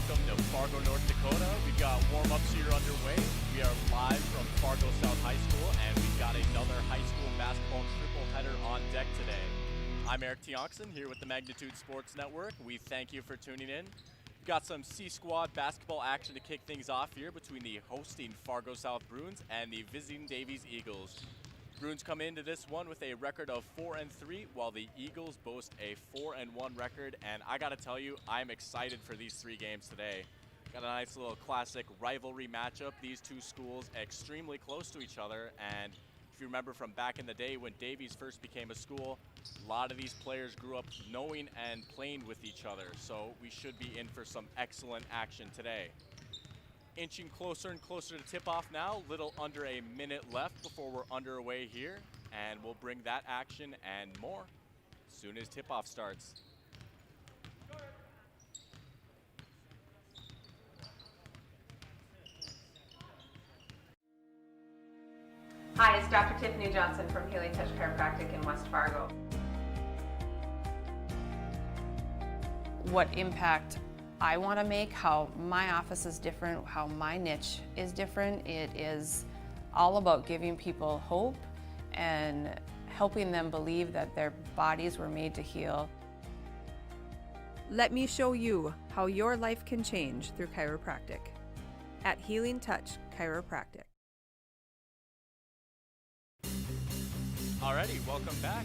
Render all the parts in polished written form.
welcome to Fargo, North Dakota. We've got warm-ups here underway. We are live from Fargo South High School, and we've got another high school basketball triple header on deck today. I'm Eric Tiongson here with the Magnitude Sports Network. We thank you for tuning in. We've got some C-Squad basketball action to kick things off here between the hosting Fargo South Bruins and the visiting Davies Eagles. Bruins come into this one with a record of 4-3, while the Eagles boast a 4-1 record. And I gotta tell you, I'm excited for these three games today. Got a nice little classic rivalry matchup. These two schools extremely close to each other. And if you remember from back in the day when Davies first became a school, a lot of these players grew up knowing and playing with each other. So we should be in for some excellent action today. Inching closer and closer to tip-off now. Little under a minute left before we're underway here. And we'll bring that action and more as soon as tip-off starts. Hi, it's Dr. Tiffany Johnson from Healing Touch Chiropractic in West Fargo. What impact I want to make, how my office is different, how my niche is different. It is all about giving people hope and helping them believe that their bodies were made to heal. Let me show you how your life can change through chiropractic at Healing Touch Chiropractic. Alrighty, welcome back.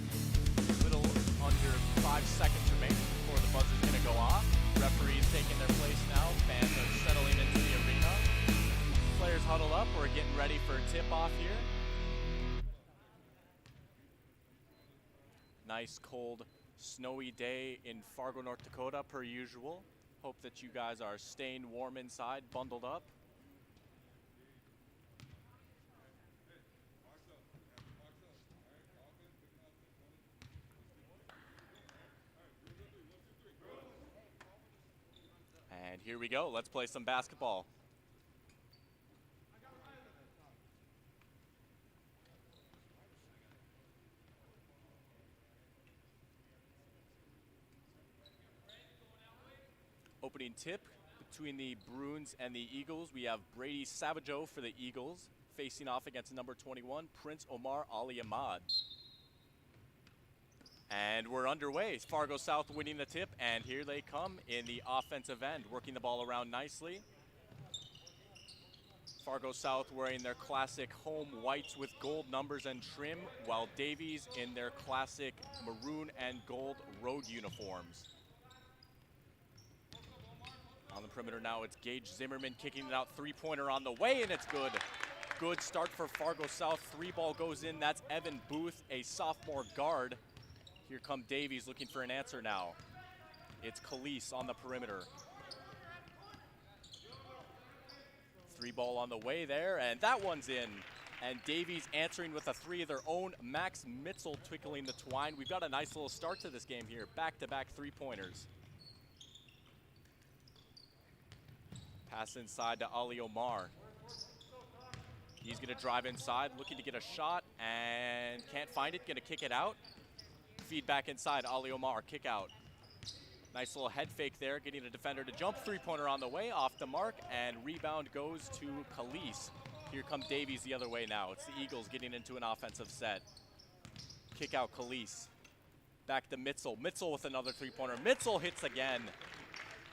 A little under 5 seconds remaining before the buzzer's going to go off. Referees taking their place now. Fans are settling into the arena. Players huddled up. We're getting ready for tip-off here. Nice, cold, snowy day in Fargo, North Dakota, per usual. Hope that you guys are staying warm inside, bundled up. And here we go. Let's play some basketball. Opening tip between the Bruins and the Eagles. We have Brady Savageau for the Eagles facing off against number 21, Prince Omar Ali Ahmad. And we're underway. Fargo South winning the tip, and here they come in the offensive end, working the ball around nicely. Fargo South wearing their classic home whites with gold numbers and trim, while Davies in their classic maroon and gold road uniforms. On the perimeter now, it's Gage Zimmerman kicking it out, three-pointer on the way, and it's good. Good start for Fargo South. Three ball goes in. That's Evan Booth, a sophomore guard. Here come Davies looking for an answer now. It's Khalees on the perimeter. Three ball on the way there, and that one's in. And Davies answering with a three of their own. Max Mitzel twinkling the twine. We've got a nice little start to this game here. Back-to-back three-pointers. Pass inside to Ali Omar. He's gonna drive inside, looking to get a shot, and can't find it, gonna kick it out. Feed back inside, Ali Omar, kick out. Nice little head fake there, getting a defender to jump. Three-pointer on the way, off the mark, and rebound goes to Khalees. Here come Davies the other way now. It's the Eagles getting into an offensive set. Kick out Khalees. Back to Mitzel. Mitzel with another three-pointer. Mitzel hits again.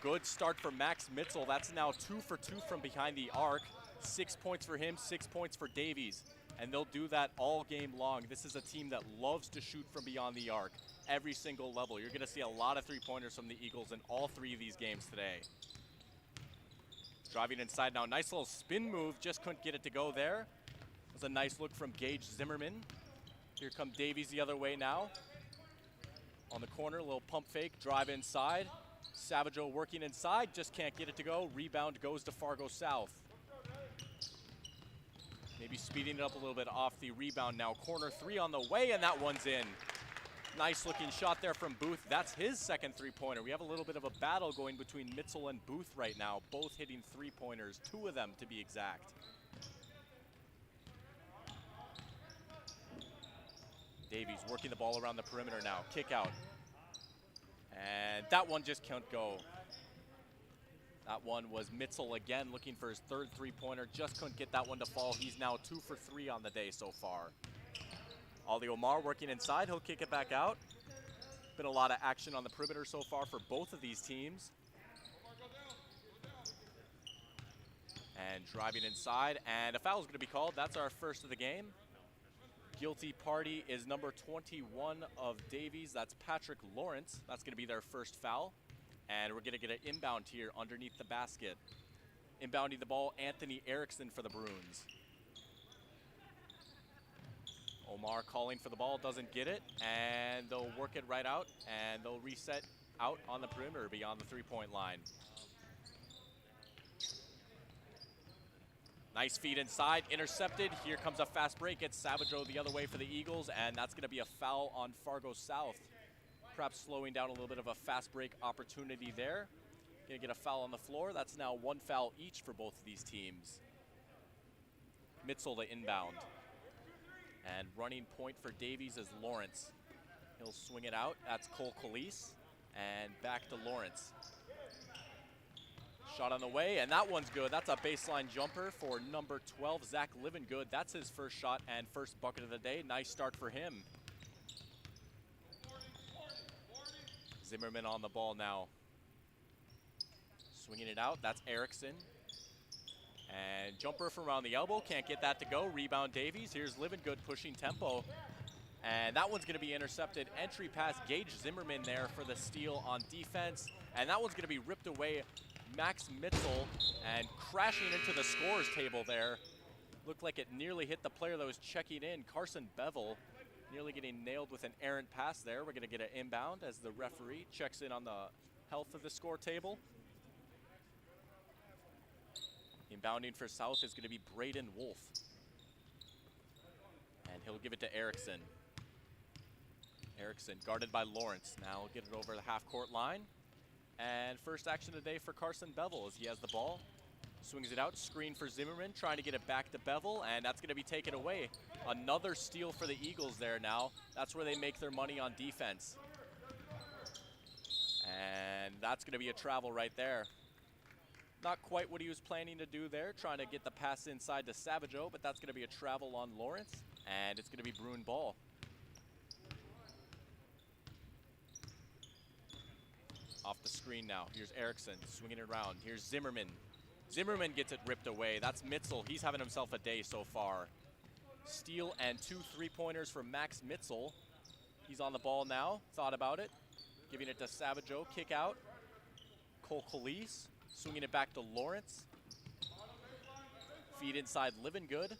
Good start for Max Mitzel. That's now 2 for 2 from behind the arc. 6 points for him, 6 points for Davies. And they'll do that all game long. This is a team that loves to shoot from beyond the arc, every single level. You're gonna see a lot of three-pointers from the Eagles in all three of these games today. Driving inside now, nice little spin move, just couldn't get it to go there. It was a nice look from Gage Zimmerman. Here come Davies the other way now. On the corner, little pump fake, drive inside. Savageau working inside, just can't get it to go. Rebound goes to Fargo South. Maybe speeding it up a little bit off the rebound now. Corner three on the way, and that one's in. Nice looking shot there from Booth. That's his second three-pointer. We have a little bit of a battle going between Mitzel and Booth right now, both hitting three-pointers, 2 of them to be exact. Davies working the ball around the perimeter now. Kick out. And that one just can't go. That one was Mitzel again, looking for his third three-pointer. Just couldn't get that one to fall. He's now 2 for 3 on the day so far. Ali Omar working inside. He'll kick it back out. Been a lot of action on the perimeter so far for both of these teams. And driving inside, and a foul is going to be called. That's our first of the game. Guilty party is number 21 of Davies. That's Patrick Lawrence. That's going to be their first foul. And we're going to get an inbound here underneath the basket. Inbounding the ball, Anthony Erickson for the Bruins. Omar calling for the ball, doesn't get it, and they'll work it right out, and they'll reset out on the perimeter beyond the three-point line. Nice feed inside, intercepted. Here comes a fast break. It's Savageau the other way for the Eagles, and that's going to be a foul on Fargo South. Perhaps slowing down a little bit of a fast break opportunity there. Going to get a foul on the floor. That's now 1 foul each for both of these teams. Mitzel to inbound. And running point for Davies is Lawrence. He'll swing it out. That's Cole Calise. And back to Lawrence. Shot on the way, and that one's good. That's a baseline jumper for number 12, Zach Livengood. That's his first shot and first bucket of the day. Nice start for him. Zimmerman on the ball now. Swinging it out. That's Erickson. And jumper from around the elbow. Can't get that to go. Rebound Davies. Here's Livengood pushing tempo. And that one's going to be intercepted. Entry pass, Gage Zimmerman there for the steal on defense. And that one's going to be ripped away. Max Mitzel, and crashing into the scorer's table there. Looked like it nearly hit the player that was checking in. Carson Bevel nearly getting nailed with an errant pass there. We're going to get an inbound as the referee checks in on the health of the score table. Inbounding for South is going to be Braden Wolf. And he'll give it to Erickson. Erickson guarded by Lawrence. Now he'll get it over the half-court line. And first action today for Carson Bevel as he has the ball. Swings it out, screen for Zimmerman, trying to get it back to Bevel, and that's going to be taken away. Another steal for the Eagles there now. That's where they make their money on defense. And that's going to be a travel right there. Not quite what he was planning to do there, trying to get the pass inside to Savageau, but that's going to be a travel on Lawrence, and it's going to be Bruin ball. Off the screen now. Here's Erickson swinging it around. Here's Zimmerman. Zimmerman gets it ripped away. That's Mitzel. He's having himself a day so far. Steal and 2 3-pointers for Max Mitzel. He's on the ball now. Thought about it. Giving it to Savageau. Kick out. Cole Calise swinging it back to Lawrence. Feed inside Livengood.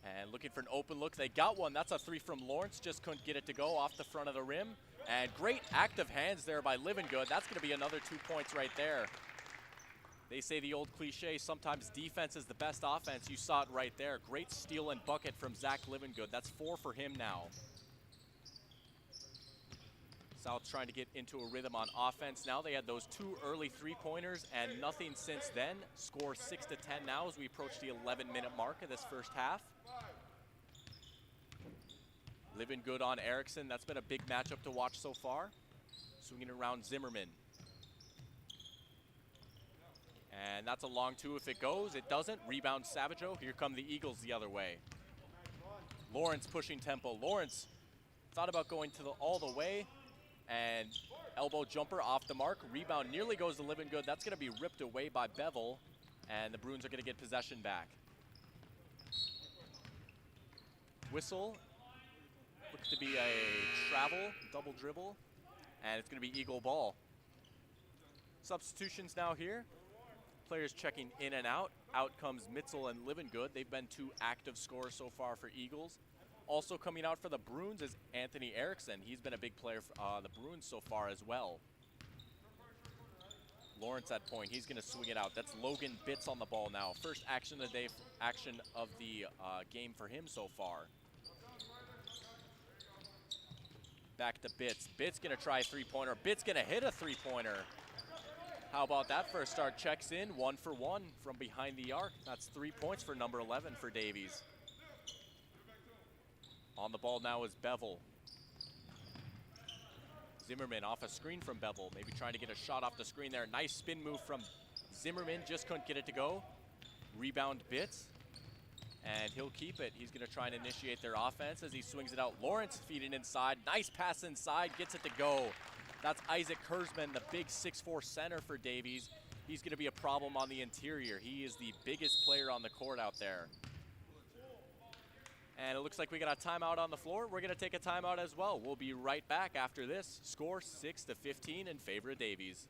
And looking for an open look. They got one. That's a 3 from Lawrence. Just couldn't get it to go off the front of the rim. And great active hands there by Livengood. That's going to be another 2 points right there. They say the old cliche, sometimes defense is the best offense. You saw it right there. Great steal and bucket from Zach Livengood. That's 4 for him now. South trying to get into a rhythm on offense now. They had those 2 early 3-pointers and nothing since then. Score 6-10 now as we approach the 11-minute mark of this first half. Livengood on Erickson. That's been a big matchup to watch so far. Swinging around Zimmerman. And that's a long 2 if it goes. It doesn't. Rebound Savageau. Here come the Eagles the other way. Lawrence pushing tempo. Lawrence thought about going to all the way. And elbow jumper off the mark. Rebound nearly goes to Livengood. That's going to be ripped away by Bevel. And the Bruins are going to get possession back. Whistle. Looks to be a travel, double dribble, and it's going to be Eagle ball. Substitutions now here. Players checking in and out. Out comes Mitzel and Livengood. They've been 2 active scorers so far for Eagles. Also coming out for the Bruins is Anthony Erickson. He's been a big player for the Bruins so far as well. Lawrence at point. He's going to swing it out. That's Logan Bitts on the ball now. First action of the day, action of the game for him so far. Back to Bitts. Bitts gonna try a 3-pointer. Bitts gonna hit a 3-pointer. How about that first start? Checks in, 1 for 1 from behind the arc. That's 3 points for number 11 for Davies. On the ball now is Bevel. Zimmerman off a screen from Bevel, maybe trying to get a shot off the screen there. Nice spin move from Zimmerman, just couldn't get it to go. Rebound Bitts, and he'll keep it. He's gonna try and initiate their offense as he swings it out. Lawrence feeding inside, nice pass inside, gets it to go. That's Isaac Kurzman, the big 6'4" center for Davies. He's gonna be a problem on the interior. He is the biggest player on the court out there. And it looks like we got a timeout on the floor. We're gonna take a timeout as well. We'll be right back after this. Score 6-15 in favor of Davies.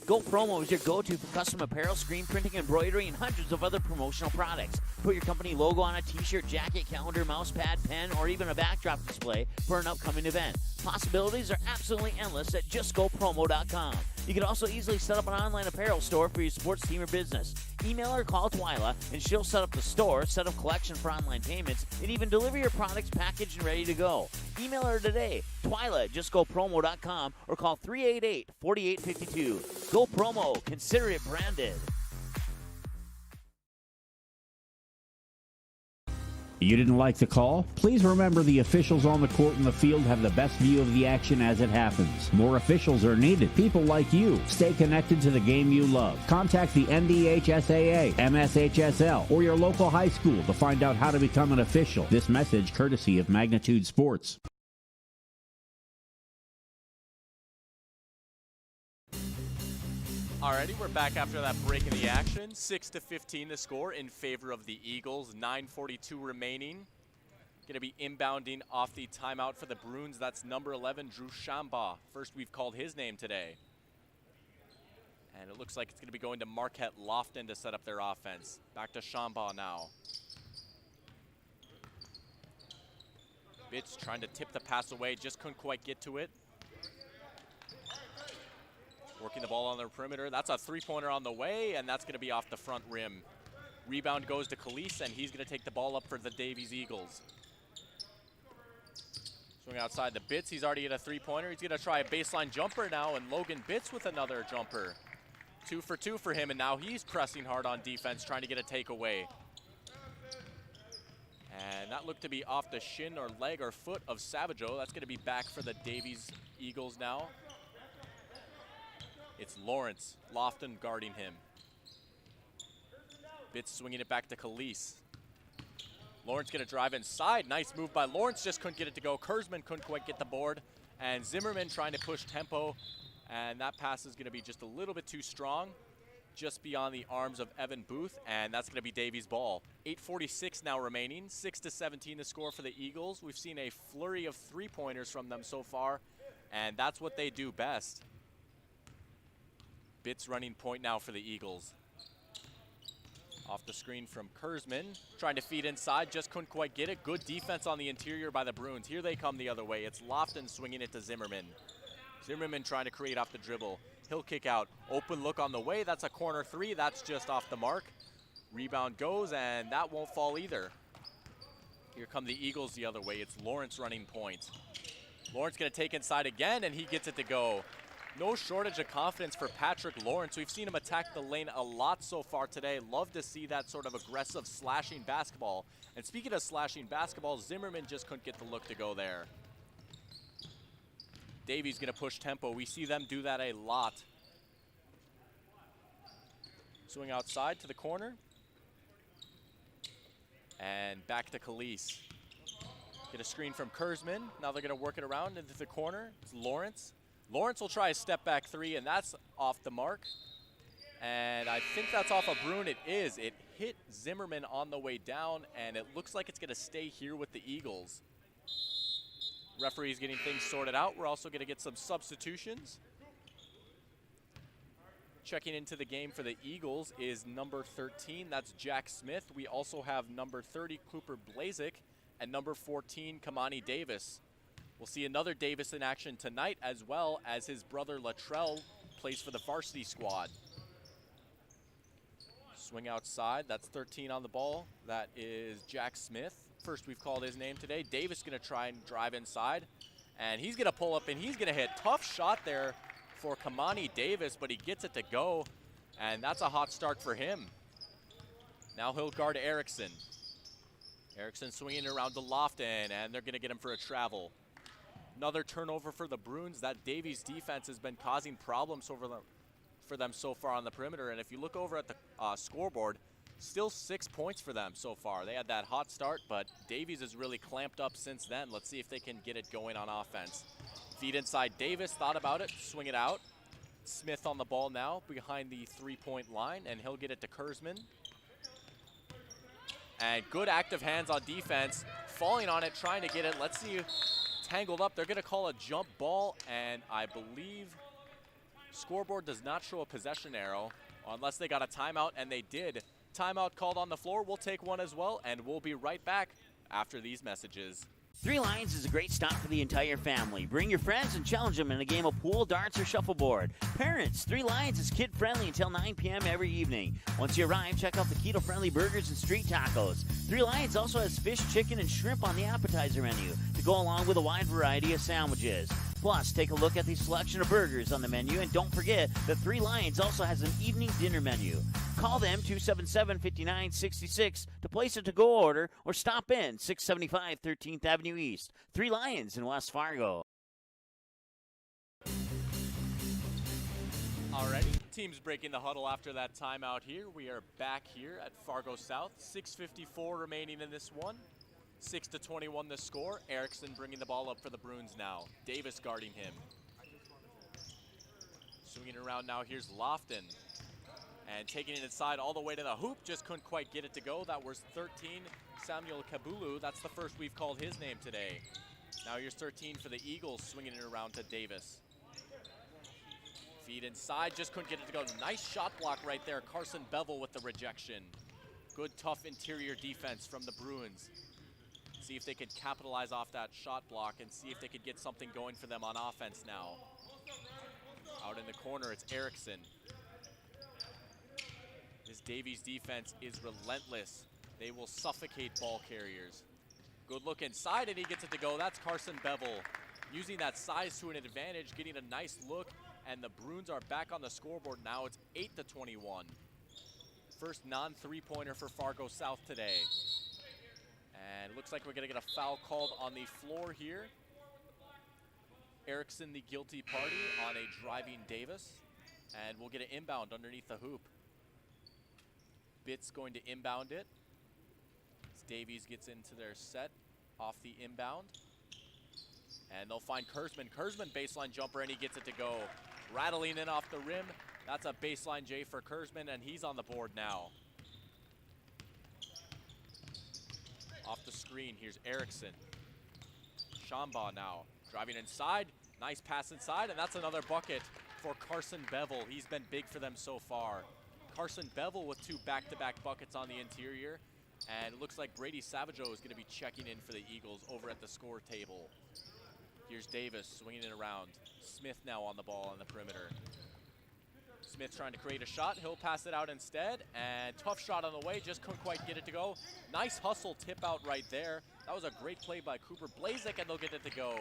Go Promo is your go-to for custom apparel, screen printing, embroidery, and hundreds of other promotional products. Put your company logo on a t-shirt, jacket, calendar, mouse pad, pen, or even a backdrop display for an upcoming event. Possibilities are absolutely endless at justgopromo.com. You can also easily set up an online apparel store for your sports team or business. Email or call Twyla, and she'll set up the store, set up collection for online payments, and even deliver your products packaged and ready to go. Email her today, Twyla at justgopromo.com, or call 388-4852. Go Promo. Consider it branded. You didn't like the call? Please remember the officials on the court and the field have the best view of the action as it happens. More officials are needed. People like you. Stay connected to the game you love. Contact the NDHSAA, MSHSL, or your local high school to find out how to become an official. This message courtesy of Magnitude Sports. Alrighty, we're back after that break in the action. 6-15 the score in favor of the Eagles. 9:42 remaining. Going to be inbounding off the timeout for the Bruins. That's number 11, Drew Shamba. First we've called his name today. And it looks like it's going to be going to Marquette Lofton to set up their offense. Back to Shamba now. Bitts trying to tip the pass away, just couldn't quite get to it. Working the ball on the perimeter. That's a three-pointer on the way, and that's going to be off the front rim. Rebound goes to Khalees, and he's going to take the ball up for the Davies Eagles. Swing outside the Bitts. He's already hit a three-pointer. He's going to try a baseline jumper now, and Logan Bitts with another jumper. 2 for 2 for him, and now he's pressing hard on defense, trying to get a takeaway. And that looked to be off the shin or leg or foot of Savageau. That's going to be back for the Davies Eagles now. It's Lawrence Lofton guarding him. Bitts swinging it back to Khalees. Lawrence gonna drive inside. Nice move by Lawrence, just couldn't get it to go. Kurzman couldn't quite get the board. And Zimmerman trying to push tempo. And that pass is gonna be just a little bit too strong. Just beyond the arms of Evan Booth. And that's gonna be Davies' ball. 8:46 now remaining. 6-17 the score for the Eagles. We've seen a flurry of three-pointers from them so far. And that's what they do best. Bitts running point now for the Eagles. Off the screen from Kurzman, trying to feed inside, just couldn't quite get it. Good defense on the interior by the Bruins. Here they come the other way. It's Lofton swinging it to Zimmerman. Zimmerman trying to create off the dribble. He'll kick out. Open look on the way. That's a corner three. That's just off the mark. Rebound goes, and that won't fall either. Here come the Eagles the other way. It's Lawrence running point. Lawrence going to take inside again, and he gets it to go. No shortage of confidence for Patrick Lawrence. We've seen him attack the lane a lot so far today. Love to see that sort of aggressive slashing basketball. And speaking of slashing basketball, Zimmerman just couldn't get the look to go there. Davies gonna push tempo. We see them do that a lot. Swing outside to the corner. And back to Khalees. Get a screen from Kurzman. Now they're gonna work it around into the corner. It's Lawrence. Lawrence will try a step back three, and that's off the mark. And I think that's off a Bruin. It is. It hit Zimmerman on the way down, and it looks like it's going to stay here with the Eagles. Referee's getting things sorted out. We're also going to get some substitutions. Checking into the game for the Eagles is number 13. That's Jack Smith. We also have number 30, Cooper Blazik, and number 14, Kamani Davis. We'll see another Davis in action tonight, as well as his brother Latrell plays for the varsity squad. Swing outside, that's 13 on the ball. That is Jack Smith. First we've called his name today. Davis gonna try and drive inside, and he's gonna pull up and he's gonna hit. Tough shot there for Kamani Davis, but he gets it to go, and that's a hot start for him. Now he'll guard Erickson. Erickson swinging around to Lofton, and they're gonna get him for a travel. Another turnover for the Bruins. That Davies defense has been causing problems for them so far on the perimeter. And if you look over at the scoreboard, still 6 points for them so far. They had that hot start, but Davies has really clamped up since then. Let's see if they can get it going on offense. Feed inside Davis, thought about it, swing it out. Smith on the ball now behind the three-point line, and he'll get it to Kurzman. And good active hands on defense, falling on it, trying to get it. Let's see, tangled up. They're going to call a jump ball, and I believe scoreboard does not show a possession arrow unless they got a timeout, and they did. Timeout called on the floor. We'll take one as well, and we'll be right back after these messages. Three Lions is a great stop for the entire family. Bring your friends and challenge them in a game of pool, darts, or shuffleboard. Parents, Three Lions is kid-friendly until 9 p.m. every evening. Once you arrive, check out the keto-friendly burgers and street tacos. Three Lions also has fish, chicken, and shrimp on the appetizer menu to go along with a wide variety of sandwiches. Plus, take a look at the selection of burgers on the menu, and don't forget that Three Lions also has an evening dinner menu. Call them 277-5966 to place a to-go order or stop in 675 13th Avenue East. Three Lions in West Fargo. Alrighty, teams breaking the huddle after that timeout here. We are back here at Fargo South. 6:54 remaining in this one. 6-21 the score. Erickson bringing the ball up for the Bruins now. Davis guarding him. Swinging around now, here's Lofton. And taking it inside all the way to the hoop, just couldn't quite get it to go. That was 13, Samuel Kabulu. That's the first we've called his name today. Now here's 13 for the Eagles, swinging it around to Davis. Feed inside, just couldn't get it to go. Nice shot block right there. Carson Bevel with the rejection. Good, tough interior defense from the Bruins. See if they could capitalize off that shot block and see if they could get something going for them on offense now. Out in the corner, it's Erickson. This Davies defense is relentless. They will suffocate ball carriers. Good look inside, and he gets it to go. That's Carson Bevel using that size to an advantage, getting a nice look, and the Bruins are back on the scoreboard now. It's 8-21. First non-three-pointer for Fargo South today. And it looks like we're going to get a foul called on the floor here. Erickson, the guilty party on a driving Davis. And we'll get an inbound underneath the hoop. Bitt's going to inbound it. As Davies gets into their set off the inbound. And they'll find Kurzman. Kurzman baseline jumper, and he gets it to go. Rattling in off the rim. That's a baseline J for Kurzman, and he's on the board now. Off the screen, here's Erickson. Shambaugh now driving inside. Nice pass inside, and that's another bucket for Carson Bevel. He's been big for them so far. Carson Bevel with two back-to-back buckets on the interior. And it looks like Brady Savageau is going to be checking in for the Eagles over at the score table. Here's Davis swinging it around. Smith now on the ball on the perimeter. Smith trying to create a shot. He'll pass it out instead. And tough shot on the way. Just couldn't quite get it to go. Nice hustle tip out right there. That was a great play by Cooper Blazek, and they'll get it to go.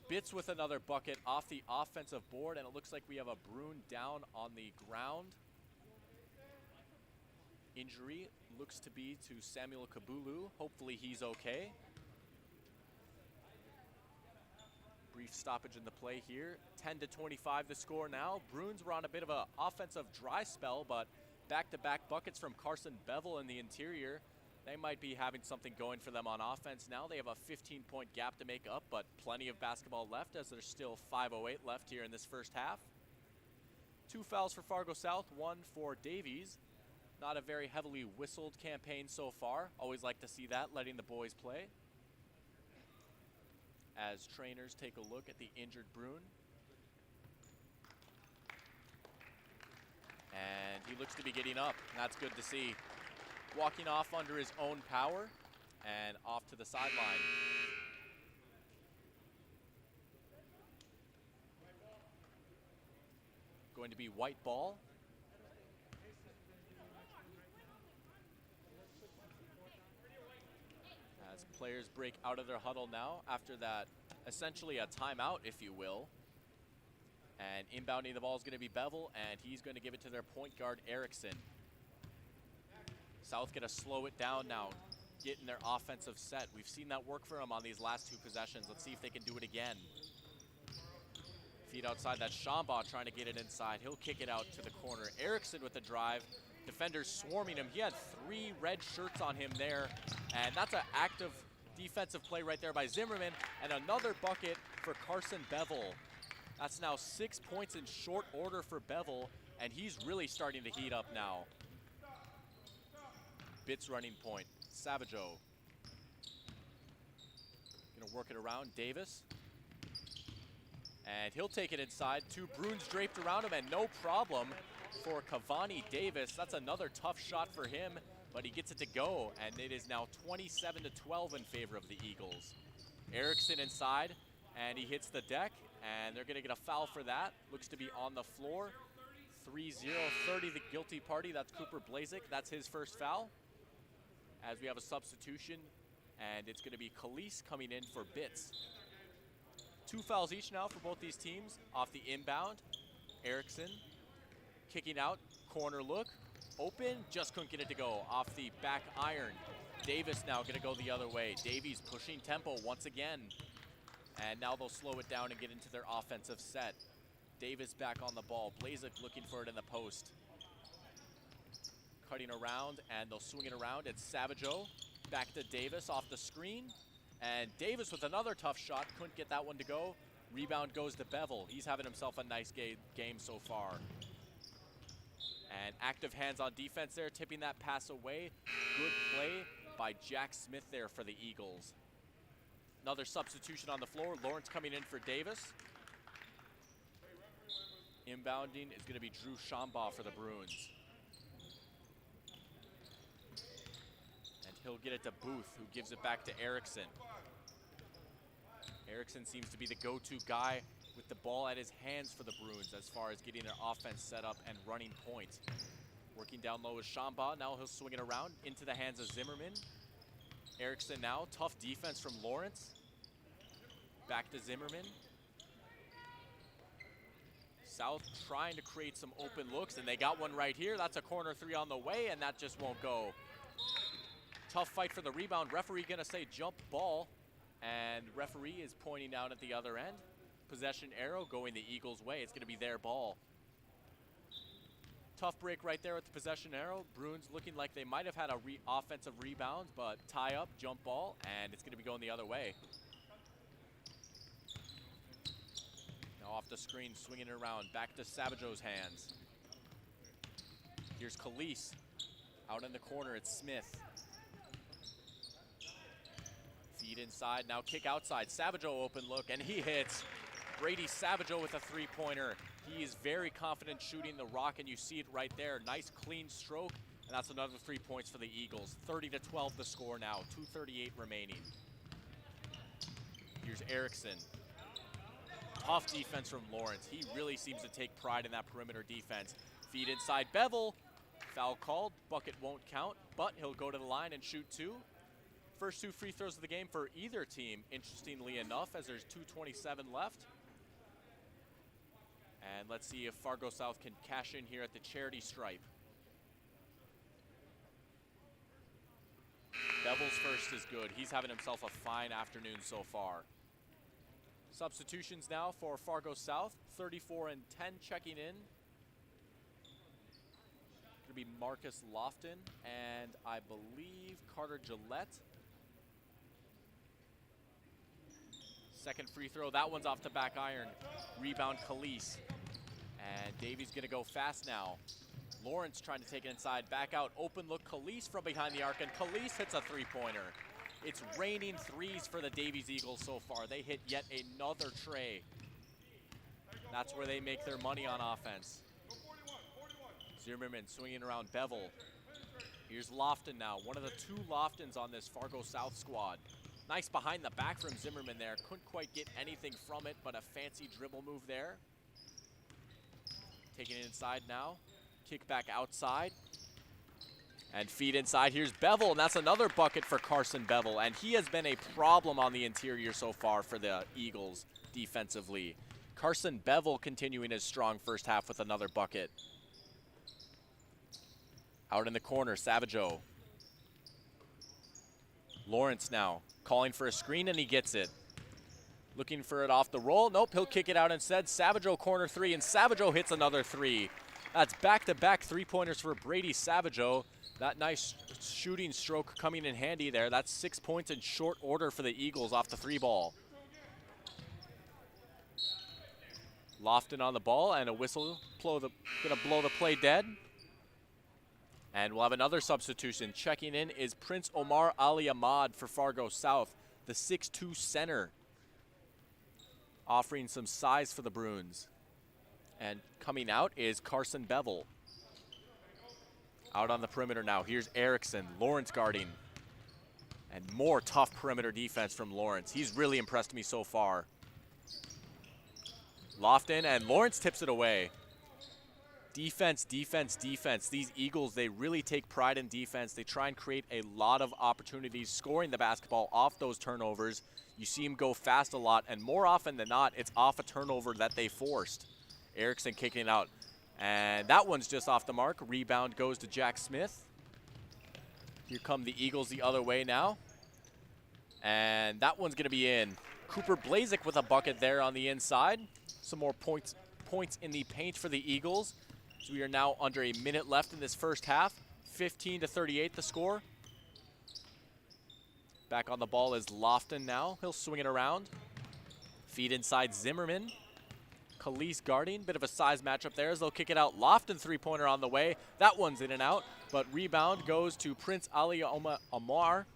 Bitts with another bucket off the offensive board, and it looks like we have a Bruin down on the ground. Injury looks to be to Samuel Kabulu. Hopefully he's okay. Brief stoppage in the play here. 10-25 the score now. Bruins were on a bit of an offensive dry spell, but back-to-back buckets from Carson Bevel in the interior. They might be having something going for them on offense now. They have a 15-point gap to make up, but plenty of basketball left as there's still 5:08 left here in this first half. 2 fouls for Fargo South, 1 for Davies. Not a very heavily whistled campaign so far. Always like to see that, letting the boys play. As trainers take a look at the injured Bruin. And he looks to be getting up, and that's good to see. Walking off under his own power and off to the sideline. Going to be white ball. As players break out of their huddle now after that, essentially a timeout, if you will. And inbounding the ball is going to be Bevel, and he's going to give it to their point guard, Erickson. South going to slow it down now. get in their offensive set. We've seen that work for them on these last 2 possessions. Let's see if they can do it again. Feed outside, that's Shambaugh trying to get it inside. He'll kick it out to the corner. Erickson with the drive. Defenders swarming him. He had 3 red shirts on him there, and that's an active defensive play right there by Zimmerman, and another bucket for Carson Bevel. That's now 6 points in short order for Bevel, and he's really starting to heat up now. Bitts running point. Savageau. Gonna work it around. Davis. And he'll take it inside. 2 Bruins draped around him, and no problem for Cavani Davis. That's another tough shot for him, but he gets it to go, and it is now 27-12 in favor of the Eagles. Erickson inside, and he hits the deck, and they're gonna get a foul for that. Looks to be on the floor. 3-0, 30 the guilty party. That's Cooper Blazik. That's his first foul. As we have a substitution, and it's gonna be Khalees coming in for Bitts. 2 fouls each now for both these teams. Off the inbound, Erickson kicking out, corner look, open, just couldn't get it to go. Off the back iron, Davis now gonna go the other way. Davies pushing tempo once again. And now they'll slow it down and get into their offensive set. Davis back on the ball. Blazik looking for it in the post. Cutting around, and they'll swing it around. It's Savageau back to Davis off the screen. And Davis with another tough shot, couldn't get that one to go. Rebound goes to Bevel. He's having himself a nice game so far. And active hands on defense there, tipping that pass away. Good play by Jack Smith there for the Eagles. Another substitution on the floor. Lawrence coming in for Davis. Inbounding is going to be Drew Shambaugh for the Bruins. And he'll get it to Booth, who gives it back to Erickson. Erickson seems to be the go-to guy with the ball at his hands for the Bruins as far as getting their offense set up and running point. Working down low is Shambaugh. Now he'll swing it around into the hands of Zimmerman. Erickson now, tough defense from Lawrence. Back to Zimmerman. South trying to create some open looks, and they got one right here. That's a corner 3 on the way, and that just won't go. Tough fight for the rebound. Referee gonna say jump ball, and referee is pointing down at the other end. Possession arrow going the Eagles' way. It's gonna be their ball. Tough break right there with the possession arrow. Bruins looking like they might have had a offensive rebound, but tie up, jump ball, and it's gonna be going the other way. Now off the screen, swinging it around, back to Savageau's hands. Here's Khalees. Out in the corner, it's Smith. Feed inside, now kick outside. Savageau open look, and he hits. Brady Savageau with a 3-pointer. He is very confident shooting the rock, and you see it right there. Nice clean stroke, and that's another 3 points for the Eagles. 30-12 the score now, 2:38 remaining. Here's Erickson. Tough defense from Lawrence. He really seems to take pride in that perimeter defense. Feed inside Bevel. Foul called, bucket won't count, but he'll go to the line and shoot 2. First 2 free throws of the game for either team, interestingly enough, as there's 2:27 left. And let's see if Fargo South can cash in here at the charity stripe. Bevel's first is good. He's having himself a fine afternoon so far. Substitutions now for Fargo South. 34 and 10 checking in. Gonna be Marcus Lofton and I believe Carter Gillette. Second free throw, that one's off the back iron. Rebound Khalees. And Davies gonna go fast now. Lawrence trying to take it inside, back out, open look, Khalees from behind the arc, and Khalees hits a 3-pointer. It's raining threes for the Davies Eagles so far. They hit yet another tray. That's where they make their money on offense. Zimmerman swinging around Bevel. Here's Lofton now, one of the 2 Loftons on this Fargo South squad. Nice behind the back from Zimmerman there. Couldn't quite get anything from it, but a fancy dribble move there. Taking it inside now. Kick back outside. And feed inside. Here's Bevel, and that's another bucket for Carson Bevel. And he has been a problem on the interior so far for the Eagles defensively. Carson Bevel continuing his strong first half with another bucket. Out in the corner, Savageau. Lawrence now calling for a screen, and he gets it. Looking for it off the roll. Nope, he'll kick it out instead. Savageau corner three, and Savageau hits another three. That's back-to-back three-pointers for Brady Savageau. That nice shooting stroke coming in handy there. That's 6 points in short order for the Eagles off the three ball. Lofton on the ball, and a whistle gonna blow the play dead. And we'll have another substitution. Checking in is Prince Omar Ali Ahmad for Fargo South, the 6'2 center, offering some size for the Bruins. And coming out is Carson Bevel. Out on the perimeter now. Here's Erickson, Lawrence guarding. And more tough perimeter defense from Lawrence. He's really impressed me so far. Lofton, and Lawrence tips it away. Defense, defense, defense. These Eagles, they really take pride in defense. They try and create a lot of opportunities scoring the basketball off those turnovers. You see them go fast a lot, and more often than not, it's off a turnover that they forced. Erickson kicking it out. And that one's just off the mark. Rebound goes to Jack Smith. Here come the Eagles the other way now. And that one's going to be in. Cooper Blazik with a bucket there on the inside. Some more points in the paint for the Eagles. So we are now under a minute left in this first half. 15-38 the score. Back on the ball is Lofton now. He'll swing it around. Feed inside Zimmerman. Khalees guarding, bit of a size matchup there as they'll kick it out. Lofton three-pointer on the way. That one's in and out, but rebound goes to Prince Ali Amar.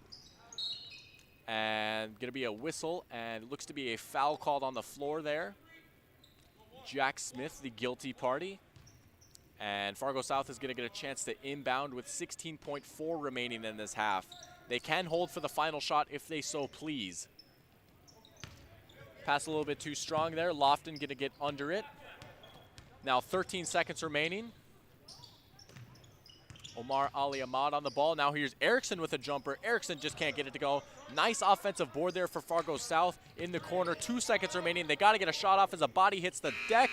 And gonna be a whistle, and it looks to be a foul called on the floor there. Jack Smith, the guilty party. And Fargo South is gonna get a chance to inbound with 16.4 remaining in this half. They can hold for the final shot if they so please. Pass a little bit too strong there. Lofton gonna get under it. Now 13 seconds remaining. Omar Ali Ahmad on the ball. Now here's Erickson with a jumper. Erickson just can't get it to go. Nice offensive board there for Fargo South in the corner. 2 seconds remaining. They gotta get a shot off as a body hits the deck.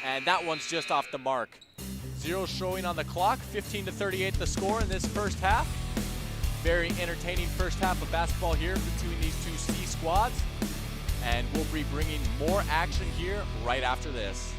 And that one's just off the mark. 0 showing on the clock. 15-38 the score in this first half. Very entertaining first half of basketball here between these two C squads. And we'll be bringing more action here right after this.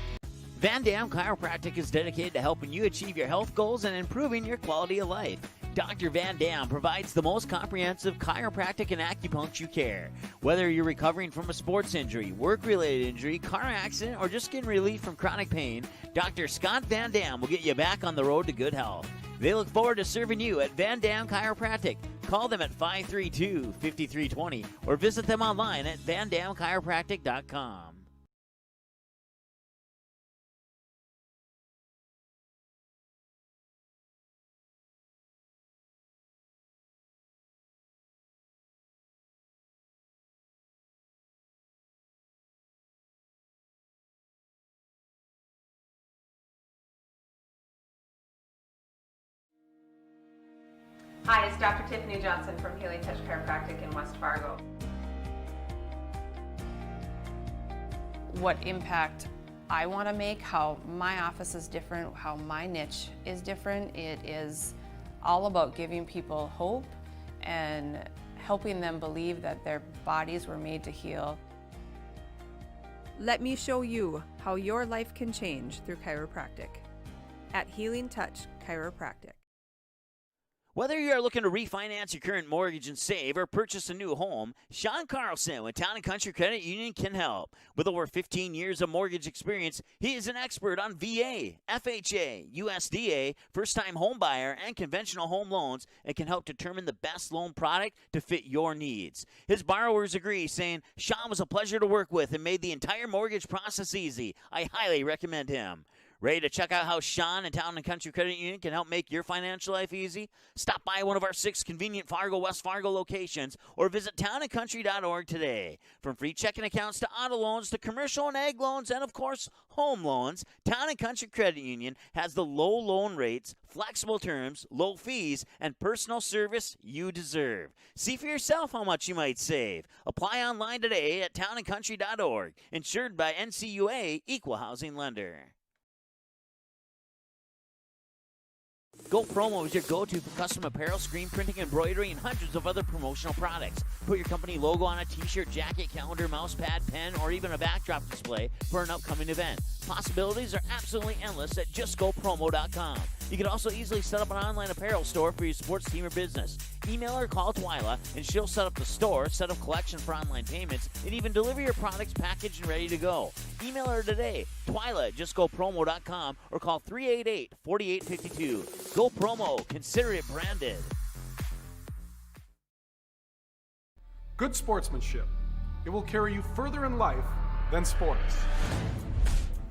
Van Dam Chiropractic is dedicated to helping you achieve your health goals and improving your quality of life. Dr. Van Dam provides the most comprehensive chiropractic and acupuncture care. Whether you're recovering from a sports injury, work-related injury, car accident, or just getting relief from chronic pain, Dr. Scott Van Dam will get you back on the road to good health. They look forward to serving you at Van Dam Chiropractic. Call them at 532-5320 or visit them online at vandamchiropractic.com. Hi, it's Dr. Tiffany Johnson from Healing Touch Chiropractic in West Fargo. What impact I want to make, how my office is different, how my niche is different. It is all about giving people hope and helping them believe that their bodies were made to heal. Let me show you how your life can change through chiropractic at Healing Touch Chiropractic. Whether you are looking to refinance your current mortgage and save or purchase a new home, Sean Carlson with Town & Country Credit Union can help. With over 15 years of mortgage experience, he is an expert on VA, FHA, USDA, first-time home buyer, and conventional home loans and can help determine the best loan product to fit your needs. His borrowers agree, saying, Sean was a pleasure to work with and made the entire mortgage process easy. I highly recommend him. Ready to check out how Sean and Town & Country Credit Union can help make your financial life easy? Stop by one of our 6 convenient Fargo, West Fargo locations or visit townandcountry.org today. From free checking accounts to auto loans to commercial and ag loans and, of course, home loans, Town & Country Credit Union has the low loan rates, flexible terms, low fees, and personal service you deserve. See for yourself how much you might save. Apply online today at townandcountry.org. Insured by NCUA Equal Housing Lender. Go Promo is your go-to for custom apparel, screen printing, embroidery, and hundreds of other promotional products. Put your company logo on a t-shirt, jacket, calendar, mouse pad, pen, or even a backdrop display for an upcoming event. Possibilities are absolutely endless at justgopromo.com. You can also easily set up an online apparel store for your sports team or business. Email or call Twyla, and she'll set up the store, set up collection for online payments, and even deliver your products packaged and ready to go. Email her today, Twyla at justgopromo.com, or call 388-4852. Go Promo. Consider it branded. Good sportsmanship. It will carry you further in life than sports.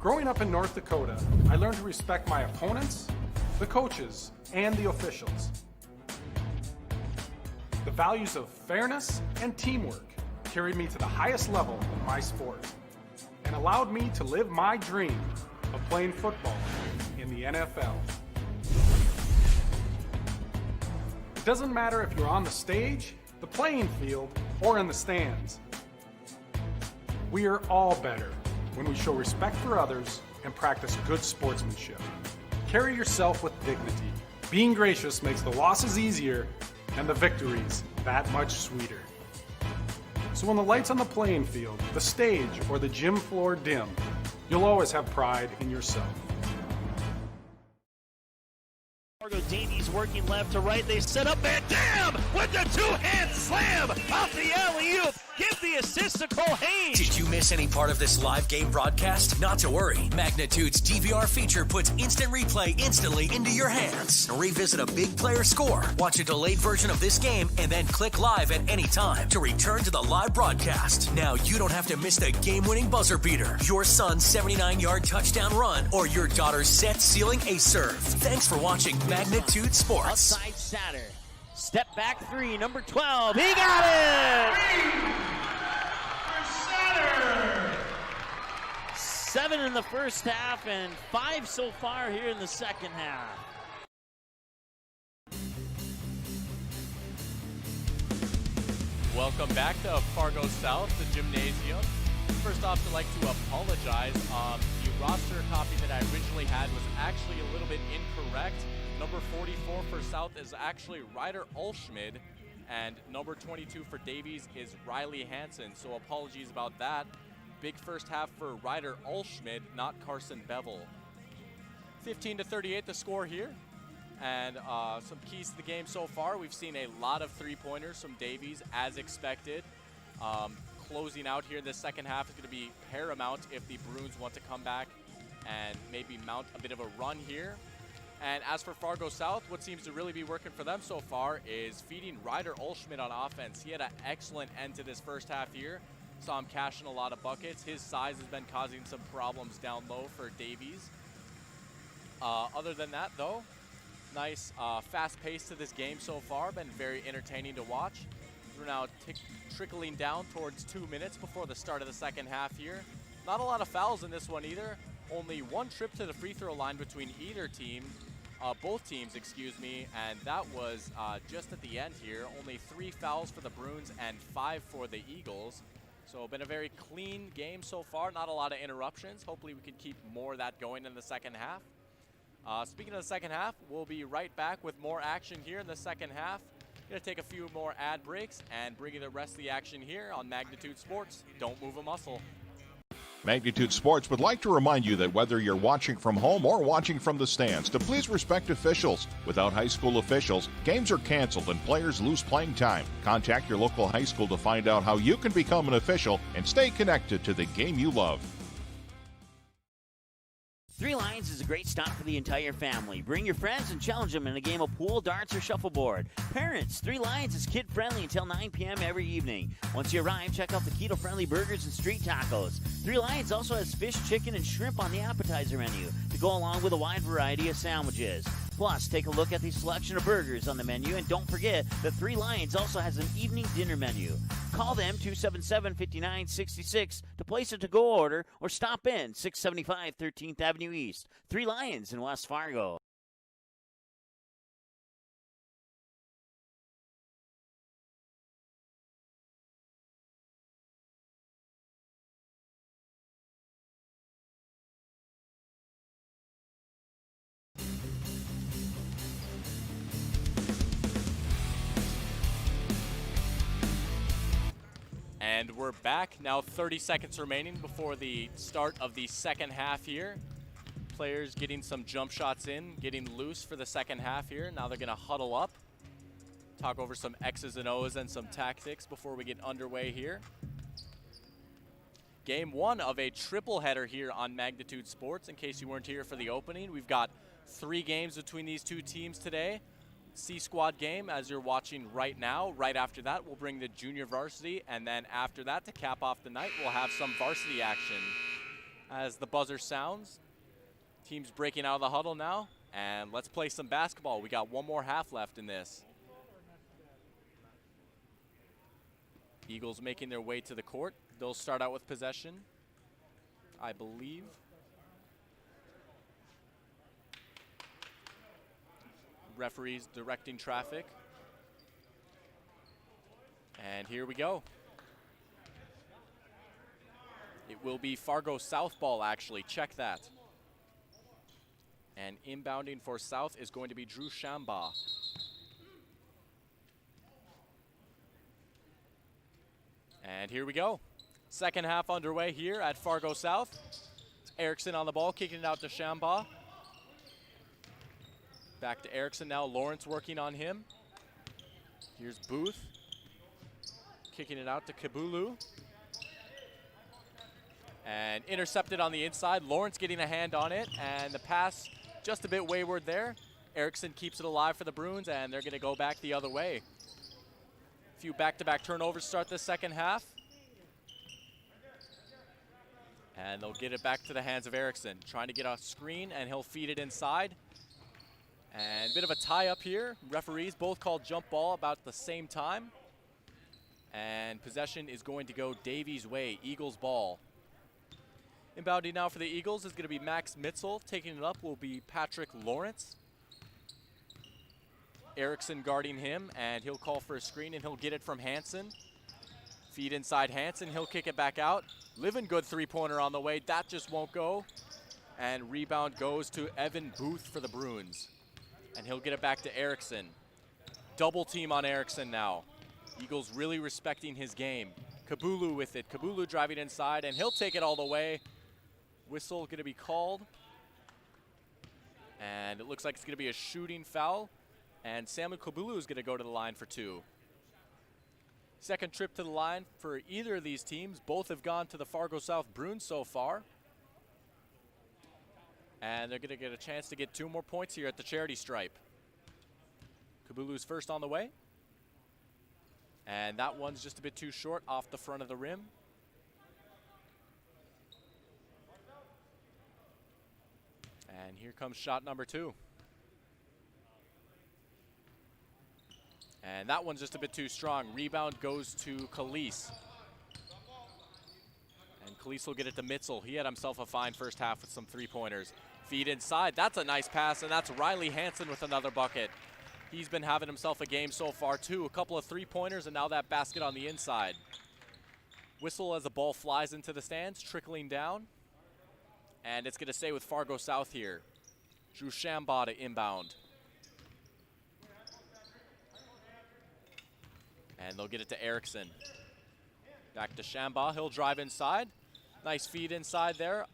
Growing up in North Dakota, I learned to respect my opponents, the coaches, and the officials. The values of fairness and teamwork carried me to the highest level in my sport and allowed me to live my dream of playing football in the NFL. It doesn't matter if you're on the stage, the playing field, or in the stands. We are all better when we show respect for others and practice good sportsmanship. Carry yourself with dignity. Being gracious makes the losses easier and the victories that much sweeter. So when the lights on the playing field, the stage, or the gym floor dim, you'll always have pride in yourself. Fargo Davies working left to right. They set up Van Dam with the two-hand slam off the alley-oop. Give the assist to Cole Haynes. Did you miss any part of this live game broadcast? Not to worry. Magnitude's DVR feature puts instant replay instantly into your hands. Revisit a big player score, watch a delayed version of this game, and then click live at any time to return to the live broadcast. Now you don't have to miss the game-winning buzzer beater, your son's 79-yard touchdown run, or your daughter's set-sealing ace serve. Thanks for watching Magnitude Sports. Outside Satter. Step back three, number 12. He got it! 7 in the first half and 5 so far here in the second half. Welcome back to Fargo South, the gymnasium. First off, I'd like to apologize. The roster copy that I originally had was actually a little bit incorrect. Number 44 for South is actually Ryder Ulschmid, and number 22 for Davies is Riley Hansen, so apologies about that. Big first half for Ryder Ulschmid, not Carson Bevel. 15-38 the score here, and some keys to the game so far. We've seen a lot of three-pointers from Davies, as expected. Closing out here in the second half is going to be paramount if the Bruins want to come back and maybe mount a bit of a run here. And as for Fargo South, what seems to really be working for them so far is feeding Ryder Ulschmid on offense. He had an excellent end to this first half here. Saw him cashing a lot of buckets. His size has been causing some problems down low for Davies. Other than that, though, nice fast pace to this game so far. Been very entertaining to watch. We're now trickling down towards 2 minutes before the start of the second half here. Not a lot of fouls in this one either. Only one trip to the free throw line between either team. Both teams, excuse me, and that was just at the end here. Only 3 fouls for the Bruins and 5 for the Eagles. So been a very clean game so far, not a lot of interruptions. Hopefully we can keep more of that going in the second half. Speaking of the second half, we'll be right back with more action here in the second half. Gonna take a few more ad breaks and bring you the rest of the action here on Magnitude Sports. Don't move a muscle. Magnitude Sports would like to remind you that whether you're watching from home or watching from the stands, to please respect officials. Without high school officials, games are canceled and players lose playing time. Contact your local high school to find out how you can become an official and stay connected to the game you love. Three Lions is a great stop for the entire family. Bring your friends and challenge them in a game of pool, darts, or shuffleboard. Parents, Three Lions is kid-friendly until 9 p.m. every evening. Once you arrive, check out the keto-friendly burgers and street tacos. Three Lions also has fish, chicken, and shrimp on the appetizer menu to go along with a wide variety of sandwiches. Plus, take a look at the selection of burgers on the menu, and don't forget that Three Lions also has an evening dinner menu. Call them 277-5966 to place a to-go order or stop in 675 13th Avenue East. Three Lions in West Fargo. And we're back. Now 30 seconds remaining before the start of the second half here. Players getting some jump shots in, getting loose for the second half here. Now they're gonna huddle up, talk over some X's and O's and some tactics before we get underway here. Game one of a triple header here on Magnitude Sports. In case you weren't here for the opening, we've got 3 games between these 2 teams today. C-Squad game, as you're watching right now. Right after that, we'll bring the junior varsity, and then after that, to cap off the night, we'll have some varsity action. As the buzzer sounds, teams breaking out of the huddle now, and let's play some basketball. We got one more half left in this. Eagles making their way to the court. They'll start out with possession, I believe. Referees directing traffic. And here we go. It will be Fargo South ball, actually. Check that. And inbounding for South is going to be Drew Shamba. And here we go. Second half underway here at Fargo South. Erickson on the ball, kicking it out to Shamba. Back to Erickson now. Lawrence working on him. Here's Booth. Kicking it out to Kabulu. And intercepted on the inside. Lawrence getting a hand on it. And the pass just a bit wayward there. Erickson keeps it alive for the Bruins, and they're going to go back the other way. A few back-to-back turnovers start this second half. And they'll get it back to the hands of Erickson. Trying to get a screen, and he'll feed it inside. And a bit of a tie-up here. Referees both called jump ball about the same time. And possession is going to go Davies' way, Eagles ball. Inbounding now for the Eagles is going to be Max Mitzel. Taking it up will be Patrick Lawrence. Erickson guarding him, and he'll call for a screen, and he'll get it from Hansen. Feed inside Hansen, he'll kick it back out. Living good three-pointer on the way, that just won't go. And rebound goes to Evan Booth for the Bruins. And he'll get it back to Erickson. Double team on Erickson now. Eagles really respecting his game. Kabulu with it. Kabulu driving inside, and he'll take it all the way. Whistle going to be called. And it looks like it's going to be a shooting foul. And Samuel Kabulu is going to go to the line for 2. Second trip to the line for either of these teams. Both have gone to the Fargo South Bruins so far. And they're going to get a chance to get 2 more points here at the charity stripe. Kabulu's first on the way. And that one's just a bit too short off the front of the rim. And here comes shot number 2. And that one's just a bit too strong. Rebound goes to Khalees. And Khalees will get it to Mitzel. He had himself a fine first half with some 3-pointers. Feed inside. That's a nice pass, and that's Riley Hansen with another bucket. He's been having himself a game so far, too. A couple of 3-pointers, and now that basket on the inside. Whistle as the ball flies into the stands, trickling down. And it's going to stay with Fargo South here. Drew Shamba to inbound. And they'll get it to Erickson. Back to Shamba. He'll drive inside. Nice feed inside there.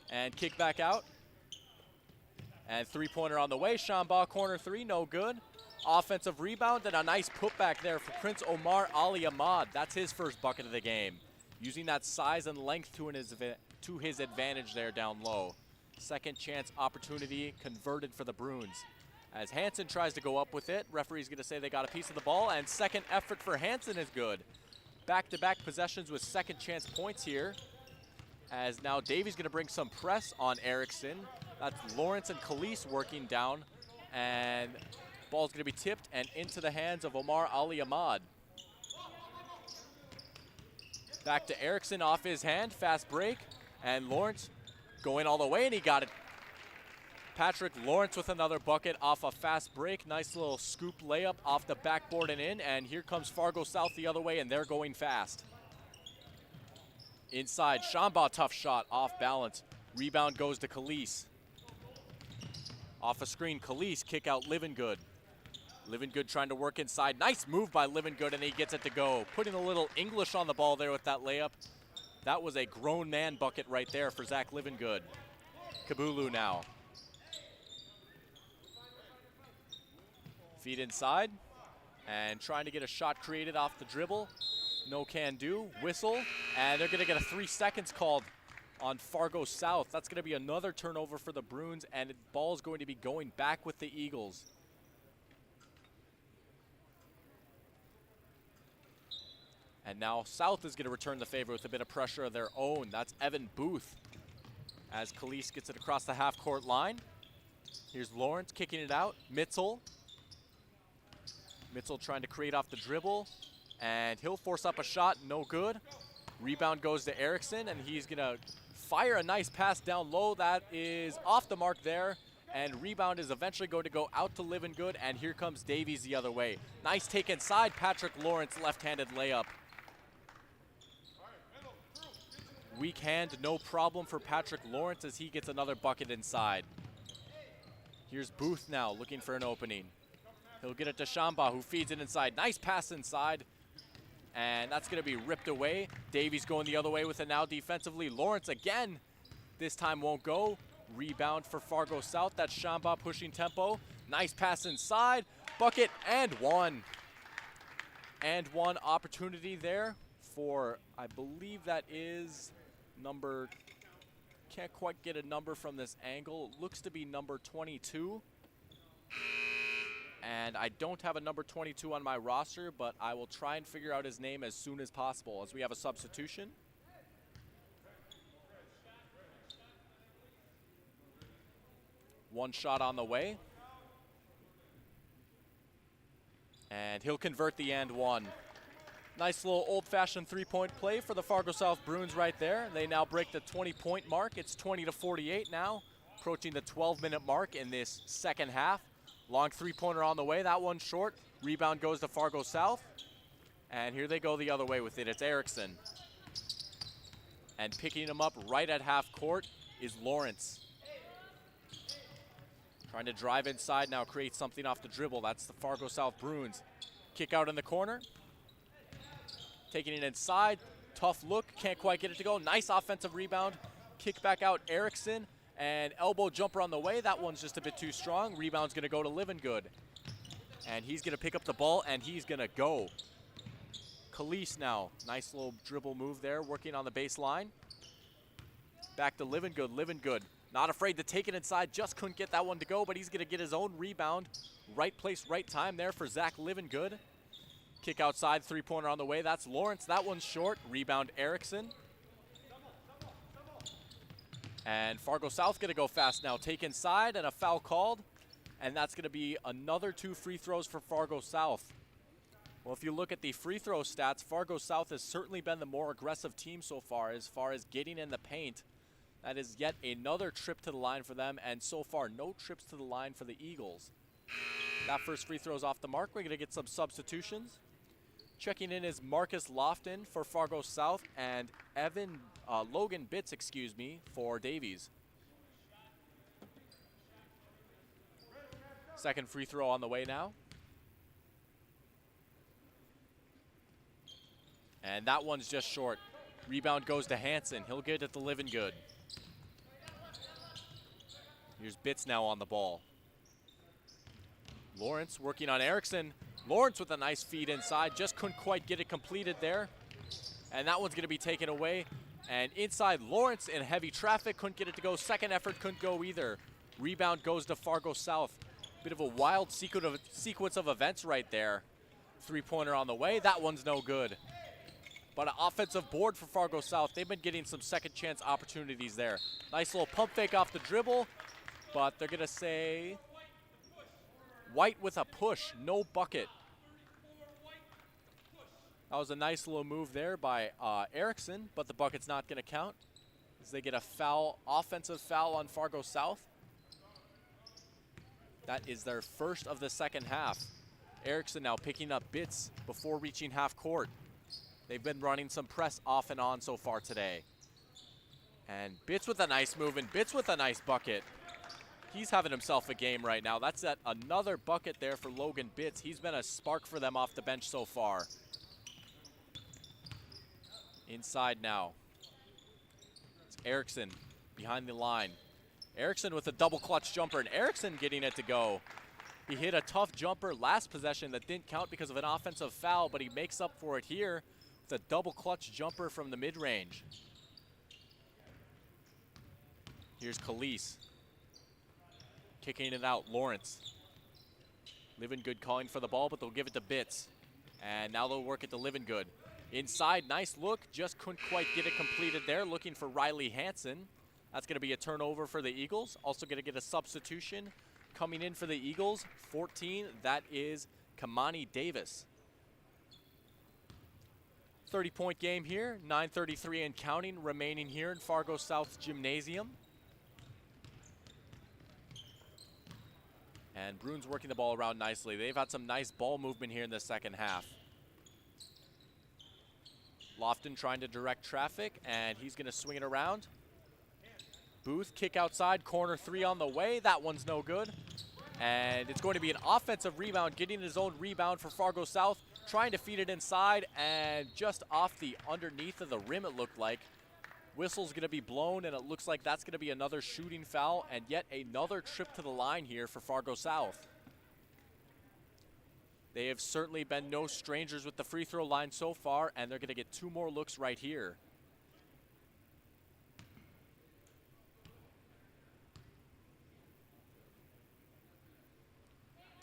And kick back out. And 3-pointer on the way. Shamba, corner 3, no good. Offensive rebound and a nice putback there for Prince Omar Ali Ahmad. That's his first bucket of the game. Using that size and length to his advantage there down low. Second chance opportunity converted for the Bruins. As Hansen tries to go up with it, referee's going to say they got a piece of the ball, and second effort for Hansen is good. Back-to-back possessions with second chance points here. As now Davies going to bring some press on Erickson. That's Lawrence and Khalees working down, and ball's going to be tipped and into the hands of Omar Ali Ahmad. Back to Erickson off his hand, fast break, and Lawrence going all the way, and he got it. Patrick Lawrence with another bucket off a fast break. Nice little scoop layup off the backboard and in, and here comes Fargo South the other way, and they're going fast. Inside, Shamba, tough shot, off balance. Rebound goes to Khalees. Off a screen, Khalees, kick out Living Good. Livingood trying to work inside. Nice move by Livingood, and he gets it to go. Putting a little English on the ball there with that layup. That was a grown man bucket right there for Zach Livingood. Kabulu now. Feed inside, and trying to get a shot created off the dribble. No can do. Whistle, and they're going to get a 3 seconds called on Fargo South. That's going to be another turnover for the Bruins, and the ball is going to be going back with the Eagles. And now South is going to return the favor with a bit of pressure of their own. That's Evan Booth as Khalees gets it across the half-court line. Here's Lawrence kicking it out. Mitzel trying to create off the dribble, and he'll force up a shot. No good. Rebound goes to Erickson, and he's going to fire a nice pass down low. That is off the mark there, and rebound is eventually going to go out to Livingood, and here comes Davies the other way. Nice take inside. Patrick Lawrence left-handed layup. Weak hand, no problem for Patrick Lawrence as he gets another bucket inside. Here's Booth now looking for an opening. He'll get it to Shamba, who feeds it inside. Nice pass inside, and that's going to be ripped away. Davies going the other way with it now defensively. Lawrence again, this time won't go. Rebound for Fargo South. That's Shamba pushing tempo. Nice pass inside. Bucket and one. And one opportunity there for, I believe that is number, can't quite get a number from this angle. It looks to be number 22. And I don't have a number 22 on my roster, but I will try and figure out his name as soon as possible as we have a substitution. One shot on the way. And he'll convert the and one. Nice little old-fashioned three-point play for the Fargo South Bruins right there. They now break the 20-point mark. It's 20-48 now, approaching the 12-minute mark in this second half. Long three-pointer on the way. That one's short. Rebound goes to Fargo South. And here they go the other way with it. It's Erickson. And picking him up right at half court is Lawrence. Trying to drive inside now, create something off the dribble. That's the Fargo South Bruins. Kick out in the corner. Taking it inside. Tough look. Can't quite get it to go. Nice offensive rebound. Kick back out Erickson. And elbow jumper on the way. That one's just a bit too strong. Rebound's going to go to Livingood. And he's going to pick up the ball, and he's going to go. Khalees now. Nice little dribble move there, working on the baseline. Back to Livingood. Livingood not afraid to take it inside. Just couldn't get that one to go, but he's going to get his own rebound. Right place, right time there for Zach Livingood. Kick outside, three-pointer on the way. That's Lawrence. That one's short. Rebound Erickson. And Fargo South going to go fast now. Take inside and a foul called. And that's going to be another 2 free throws for Fargo South. Well, if you look at the free throw stats, Fargo South has certainly been the more aggressive team so far as getting in the paint. That is yet another trip to the line for them, and so far no trips to the line for the Eagles. That first free throw is off the mark. We're going to get some substitutions. Checking in is Marcus Lofton for Fargo South and Logan Bitts, for Davies. Second free throw on the way now. And that one's just short. Rebound goes to Hansen. He'll get it to Livingood. Here's Bitts now on the ball. Lawrence working on Erickson. Lawrence with a nice feed inside. Just couldn't quite get it completed there. And that one's going to be taken away. And inside, Lawrence in heavy traffic. Couldn't get it to go. Second effort couldn't go either. Rebound goes to Fargo South. Bit of a wild sequence of events right there. Three-pointer on the way. That one's no good. But an offensive board for Fargo South. They've been getting some second chance opportunities there. Nice little pump fake off the dribble. But they're going to say White with a push. No bucket. That was a nice little move there by Erickson, but the bucket's not going to count as they get a foul, offensive foul on Fargo South. That is their first of the second half. Erickson now picking up Bitts before reaching half court. They've been running some press off and on so far today. And Bitts with a nice move, and Bitts with a nice bucket. He's having himself a game right now. That's another bucket there for Logan Bitts. He's been a spark for them off the bench so far. Inside now. It's Erickson behind the line. Erickson with a double clutch jumper, and Erickson getting it to go. He hit a tough jumper last possession that didn't count because of an offensive foul, but he makes up for it here with a double clutch jumper from the mid-range. Here's Khalees. Kicking it out, Lawrence. Living Good calling for the ball, but they'll give it to Bitts. And now they'll work it to Living Good. Inside, nice look, just couldn't quite get it completed there. Looking for Riley Hansen. That's going to be a turnover for the Eagles. Also going to get a substitution coming in for the Eagles. 14, that is Kamani Davis. 30-point game here, 9:33 and counting remaining here in Fargo South Gymnasium. And Bruins working the ball around nicely. They've had some nice ball movement here in the second half. Lofton trying to direct traffic, and he's going to swing it around. Booth, kick outside, corner three on the way. That one's no good. And it's going to be an offensive rebound, getting his own rebound for Fargo South, trying to feed it inside, and just off the underneath of the rim it looked like. Whistle's going to be blown, and it looks like that's going to be another shooting foul, and yet another trip to the line here for Fargo South. They have certainly been no strangers with the free throw line so far, and they're going to get 2 more looks right here.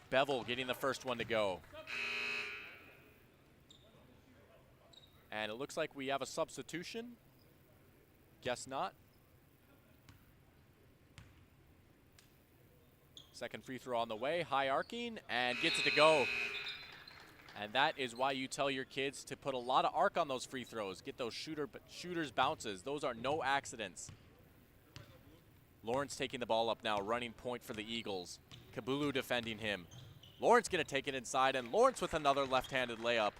Bevel getting the first one to go. And it looks like we have a substitution. Guess not. Second free throw on the way, high arcing, and gets it to go. And that is why you tell your kids to put a lot of arc on those free throws. Get those shooters bounces. Those are no accidents. Lawrence taking the ball up now, running point for the Eagles. Kabulu defending him. Lawrence going to take it inside, and Lawrence with another left-handed layup.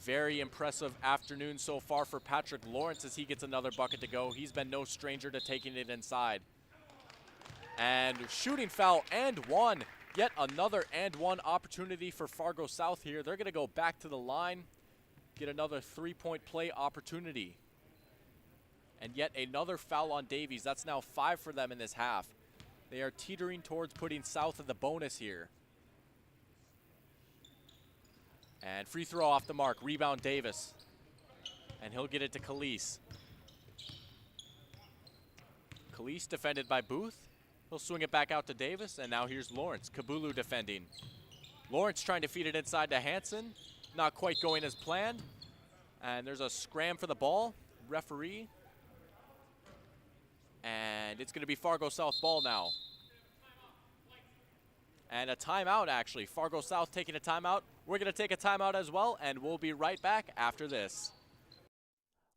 Very impressive afternoon so far for Patrick Lawrence as he gets another bucket to go. He's been no stranger to taking it inside. And shooting foul and one. Yet another and one opportunity for Fargo South here. They're going to go back to the line, get another three-point play opportunity. And yet another foul on Davies. That's now 5 for them in this half. They are teetering towards putting South in the bonus here. And free throw off the mark. Rebound Davis. And he'll get it to Khalees. Khalees defended by Booth. He'll swing it back out to Davis. And now here's Lawrence. Kabulu defending. Lawrence trying to feed it inside to Hansen. Not quite going as planned. And there's a scram for the ball. Referee. And it's going to be Fargo South ball now. And a timeout, actually. Fargo South taking a timeout. We're going to take a timeout as well, and we'll be right back after this.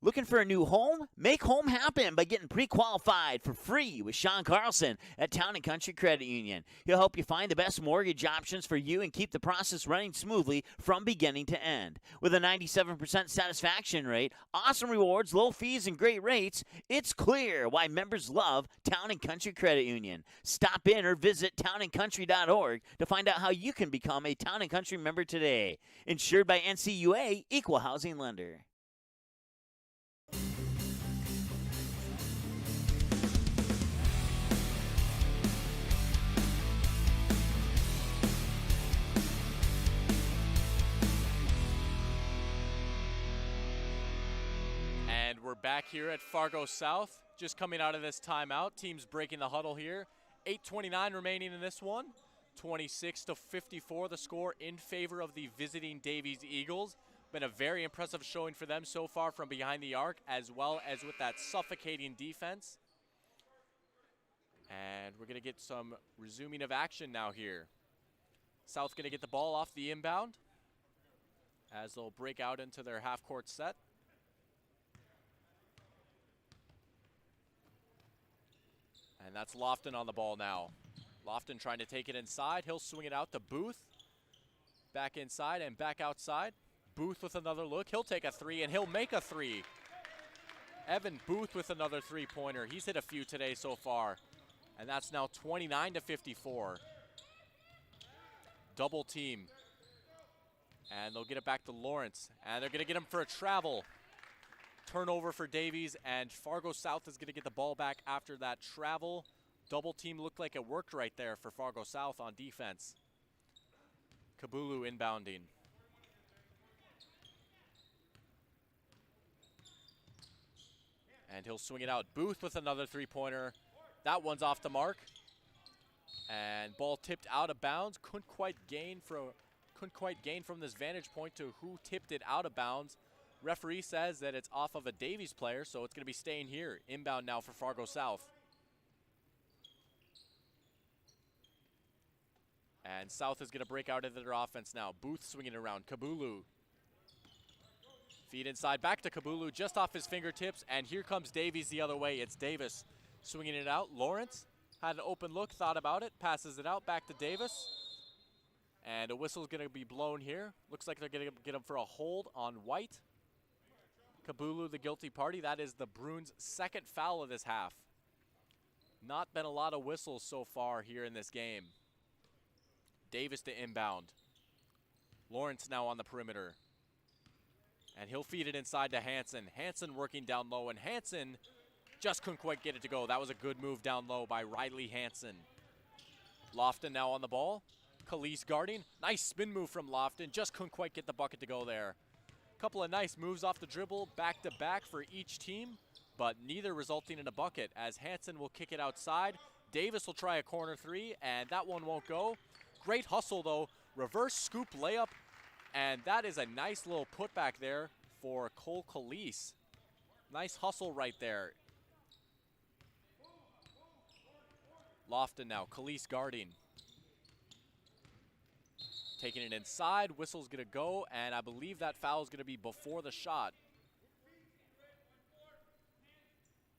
Looking for a new home? Make home happen by getting pre-qualified for free with Sean Carlson at Town & Country Credit Union. He'll help you find the best mortgage options for you and keep the process running smoothly from beginning to end. With a 97% satisfaction rate, awesome rewards, low fees, and great rates, it's clear why members love Town & Country Credit Union. Stop in or visit townandcountry.org to find out how you can become a Town & Country member today. Insured by NCUA, Equal Housing Lender. And we're back here at Fargo South, just coming out of this timeout. Teams breaking the huddle here. 8:29 remaining in this one. 26-54 the score in favor of the visiting Davies Eagles. Been a very impressive showing for them so far from behind the arc, as well as with that suffocating defense. And we're going to get some resuming of action now here. South going to get the ball off the inbound as they'll break out into their half-court set. And that's Lofton on the ball now. Lofton trying to take it inside. He'll swing it out to Booth. Back inside and back outside. Booth with another look. He'll take a three, and he'll make a three. Evan Booth with another three-pointer. He's hit a few today so far. And that's now 29-54. Double team. And they'll get it back to Lawrence. And they're going to get him for a travel. Turnover for Davies, and Fargo South is going to get the ball back after that travel. Double team looked like it worked right there for Fargo South on defense. Kabulu inbounding. And he'll swing it out. Booth with another three-pointer. That one's off the mark. And ball tipped out of bounds. Couldn't quite gain from this vantage point to who tipped it out of bounds. Referee says that it's off of a Davies player, so it's going to be staying here. Inbound now for Fargo South. And South is going to break out into their offense now. Booth swinging around. Kabulu. Feed inside, back to Kabulu, just off his fingertips, and here comes Davies the other way. It's Davis swinging it out. Lawrence had an open look, thought about it, passes it out, back to Davis. And a whistle's going to be blown here. Looks like they're going to get him for a hold on White. Kabulu, the guilty party. That is the Bruins' second foul of this half. Not been a lot of whistles so far here in this game. Davis to inbound. Lawrence now on the perimeter. And he'll feed it inside to Hansen. Hansen working down low, and Hansen just couldn't quite get it to go. That was a good move down low by Riley Hansen. Lofton now on the ball. Khalees guarding. Nice spin move from Lofton. Just couldn't quite get the bucket to go there. Couple of nice moves off the dribble, back to back for each team, but neither resulting in a bucket as Hansen will kick it outside. Davis will try a corner three, and that one won't go. Great hustle though. Reverse scoop layup. And that is a nice little putback there for Cole Khalees. Nice hustle right there. Lofton now, Khalees guarding. Taking it inside, whistle's gonna go, and I believe that foul is gonna be before the shot.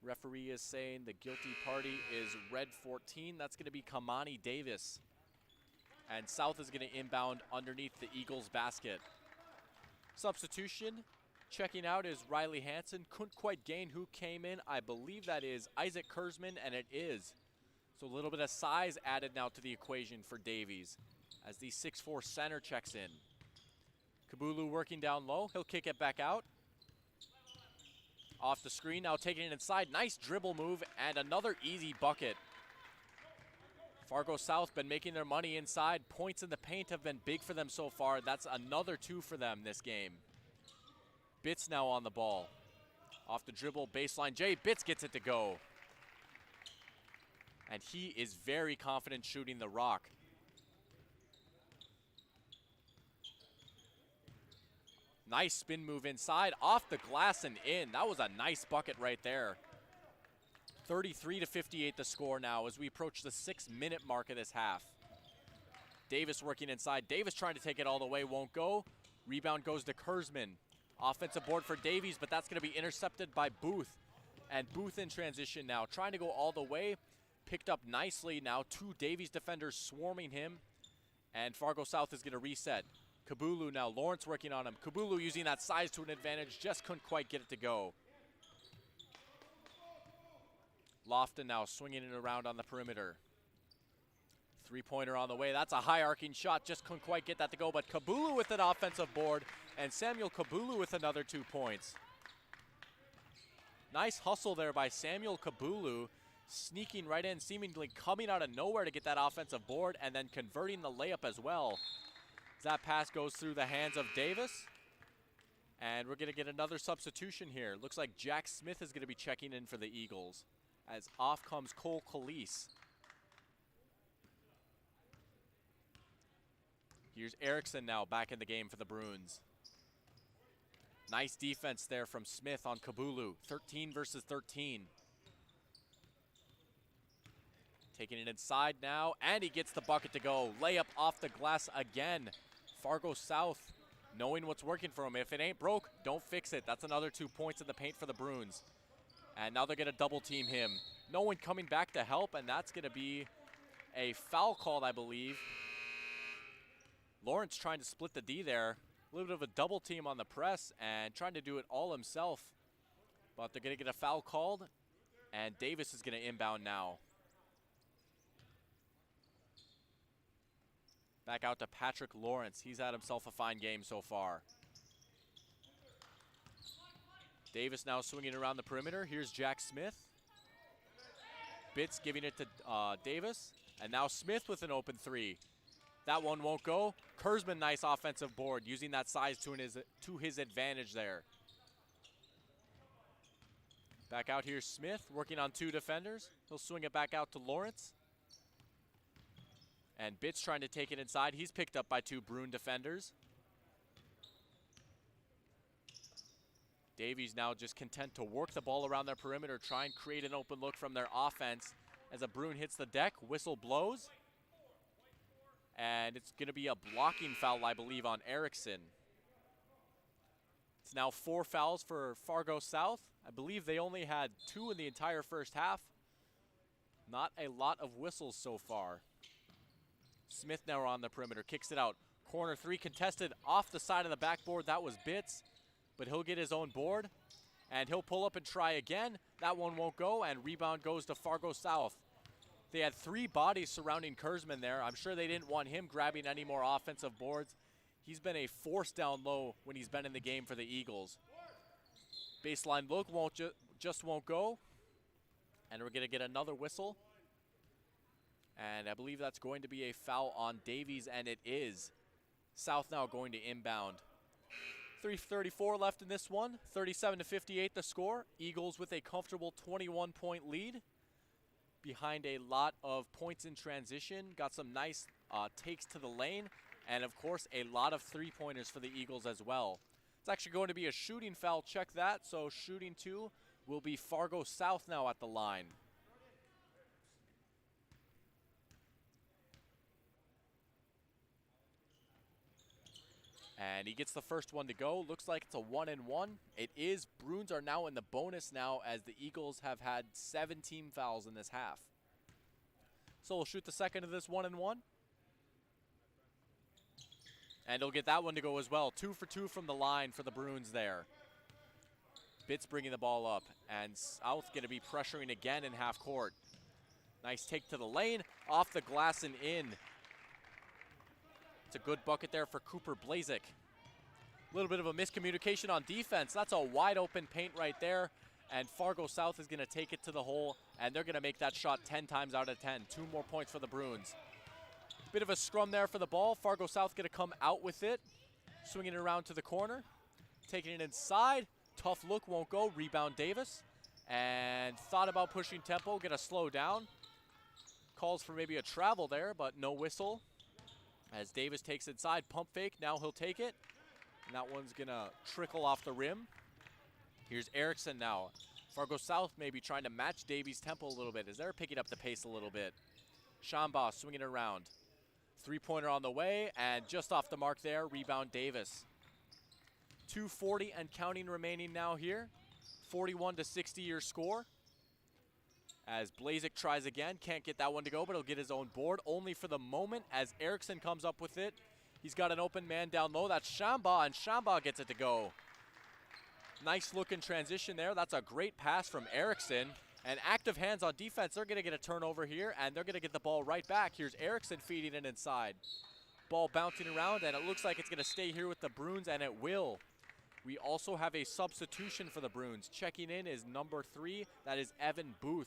Referee is saying the guilty party is red 14. That's gonna be Kamani Davis. And South is going to inbound underneath the Eagles basket. Substitution, checking out is Riley Hansen. Couldn't quite gain who came in. I believe that is Isaac Kurzman, and it is. So a little bit of size added now to the equation for Davies as the 6'4" center checks in. Kabulu working down low. He'll kick it back out. Off the screen, now taking it inside. Nice dribble move and another easy bucket. Fargo South been making their money inside. Points in the paint have been big for them so far. That's another 2 for them this game. Bitts now on the ball. Off the dribble, baseline. Jay Bitts gets it to go. And he is very confident shooting the rock. Nice spin move inside, off the glass and in. That was a nice bucket right there. 33-58 the score now as we approach the 6-minute mark of this half. Davis working inside. Davis trying to take it all the way, won't go. Rebound goes to Kurzman. Offensive board for Davies, but that's going to be intercepted by Booth. And Booth in transition now, trying to go all the way. Picked up nicely now. 2 Davies defenders swarming him. And Fargo South is going to reset. Kabulu now, Lawrence working on him. Kabulu using that size to an advantage, just couldn't quite get it to go. Lofton now swinging it around on the perimeter. 3-pointer on the way. That's a high arcing shot. Just couldn't quite get that to go. But Kabulu with an offensive board. And Samuel Kabulu with another 2 points. Nice hustle there by Samuel Kabulu. Sneaking right in, seemingly coming out of nowhere to get that offensive board. And then converting the layup as well. That pass goes through the hands of Davis. And we're going to get another substitution here. Looks like Jack Smith is going to be checking in for the Eagles. As off comes Cole Khalees. Here's Erickson now back in the game for the Bruins. Nice defense there from Smith on Kabulu. 13 versus 13. Taking it inside now, and he gets the bucket to go. Layup off the glass again. Fargo South knowing what's working for him. If it ain't broke, don't fix it. That's another 2 points in the paint for the Bruins. And now they're going to double team him. No one coming back to help, and that's going to be a foul called, I believe. Lawrence trying to split the D there. A little bit of a double team on the press and trying to do it all himself. But they're going to get a foul called, and Davis is going to inbound now. Back out to Patrick Lawrence. He's had himself a fine game so far. Davis now swinging around the perimeter. Here's Jack Smith. Bitts giving it to Davis. And now Smith with an open three. That one won't go. Kurzman, nice offensive board, using that size to his advantage there. Back out here, Smith, working on 2 defenders. He'll swing it back out to Lawrence. And Bitts trying to take it inside. He's picked up by 2 Bruin defenders. Davies now just content to work the ball around their perimeter, try and create an open look from their offense. As a Bruin hits the deck, whistle blows. And it's going to be a blocking foul, I believe, on Erickson. It's now 4 fouls for Fargo South. I believe they only had 2 in the entire first half. Not a lot of whistles so far. Smith now on the perimeter, kicks it out. Corner 3 contested off the side of the backboard. That was Bitts, but he'll get his own board. And he'll pull up and try again. That one won't go, and rebound goes to Fargo South. They had 3 bodies surrounding Kurzman there. I'm sure they didn't want him grabbing any more offensive boards. He's been a force down low when he's been in the game for the Eagles. Baseline look just won't go. And we're going to get another whistle. And I believe that's going to be a foul on Davies, and it is. South now going to inbound. 3:34 left in this one. 37-58 the score. Eagles with a comfortable 21-point lead. Behind a lot of points in transition. Got some nice takes to the lane. And, of course, a lot of three-pointers for the Eagles as well. It's actually going to be a shooting foul. Check that. So shooting 2 will be Fargo South now at the line. And he gets the first one to go. Looks like it's a 1-and-1. It is. Bruins are now in the bonus now as the Eagles have had 7 team fouls in this half. So we'll shoot the second of this 1-and-1. And he'll get that one to go as well. 2 for 2 from the line for the Bruins there. Bitts bringing the ball up. And South going to be pressuring again in half court. Nice take to the lane. Off the glass and in. It's a good bucket there for Cooper Blazik. A little bit of a miscommunication on defense. That's a wide open paint right there. And Fargo South is going to take it to the hole. And they're going to make that shot 10 times out of 10. 2 more points for the Bruins. Bit of a scrum there for the ball. Fargo South going to come out with it. Swinging it around to the corner. Taking it inside. Tough look, won't go. Rebound Davis. And thought about pushing tempo. Going to slow down. Calls for maybe a travel there, but no whistle. As Davis takes inside, pump fake, now he'll take it. And that one's gonna trickle off the rim. Here's Erickson now. Fargo South maybe trying to match Davies' tempo a little bit as they're picking up the pace a little bit. Shambaugh swinging it around. 3-pointer on the way, and just off the mark there, rebound Davis. 2:40 and counting remaining now here. 41-60 your score. As Blazik tries again, can't get that one to go, but he'll get his own board only for the moment as Erickson comes up with it. He's got an open man down low. That's Shambaugh, and Shambaugh gets it to go. Nice look in transition there. That's a great pass from Erickson. And active hands on defense. They're going to get a turnover here, and they're going to get the ball right back. Here's Erickson feeding it inside. Ball bouncing around, and it looks like it's going to stay here with the Bruins, and it will. We also have a substitution for the Bruins. Checking in is number 3. That is Evan Booth.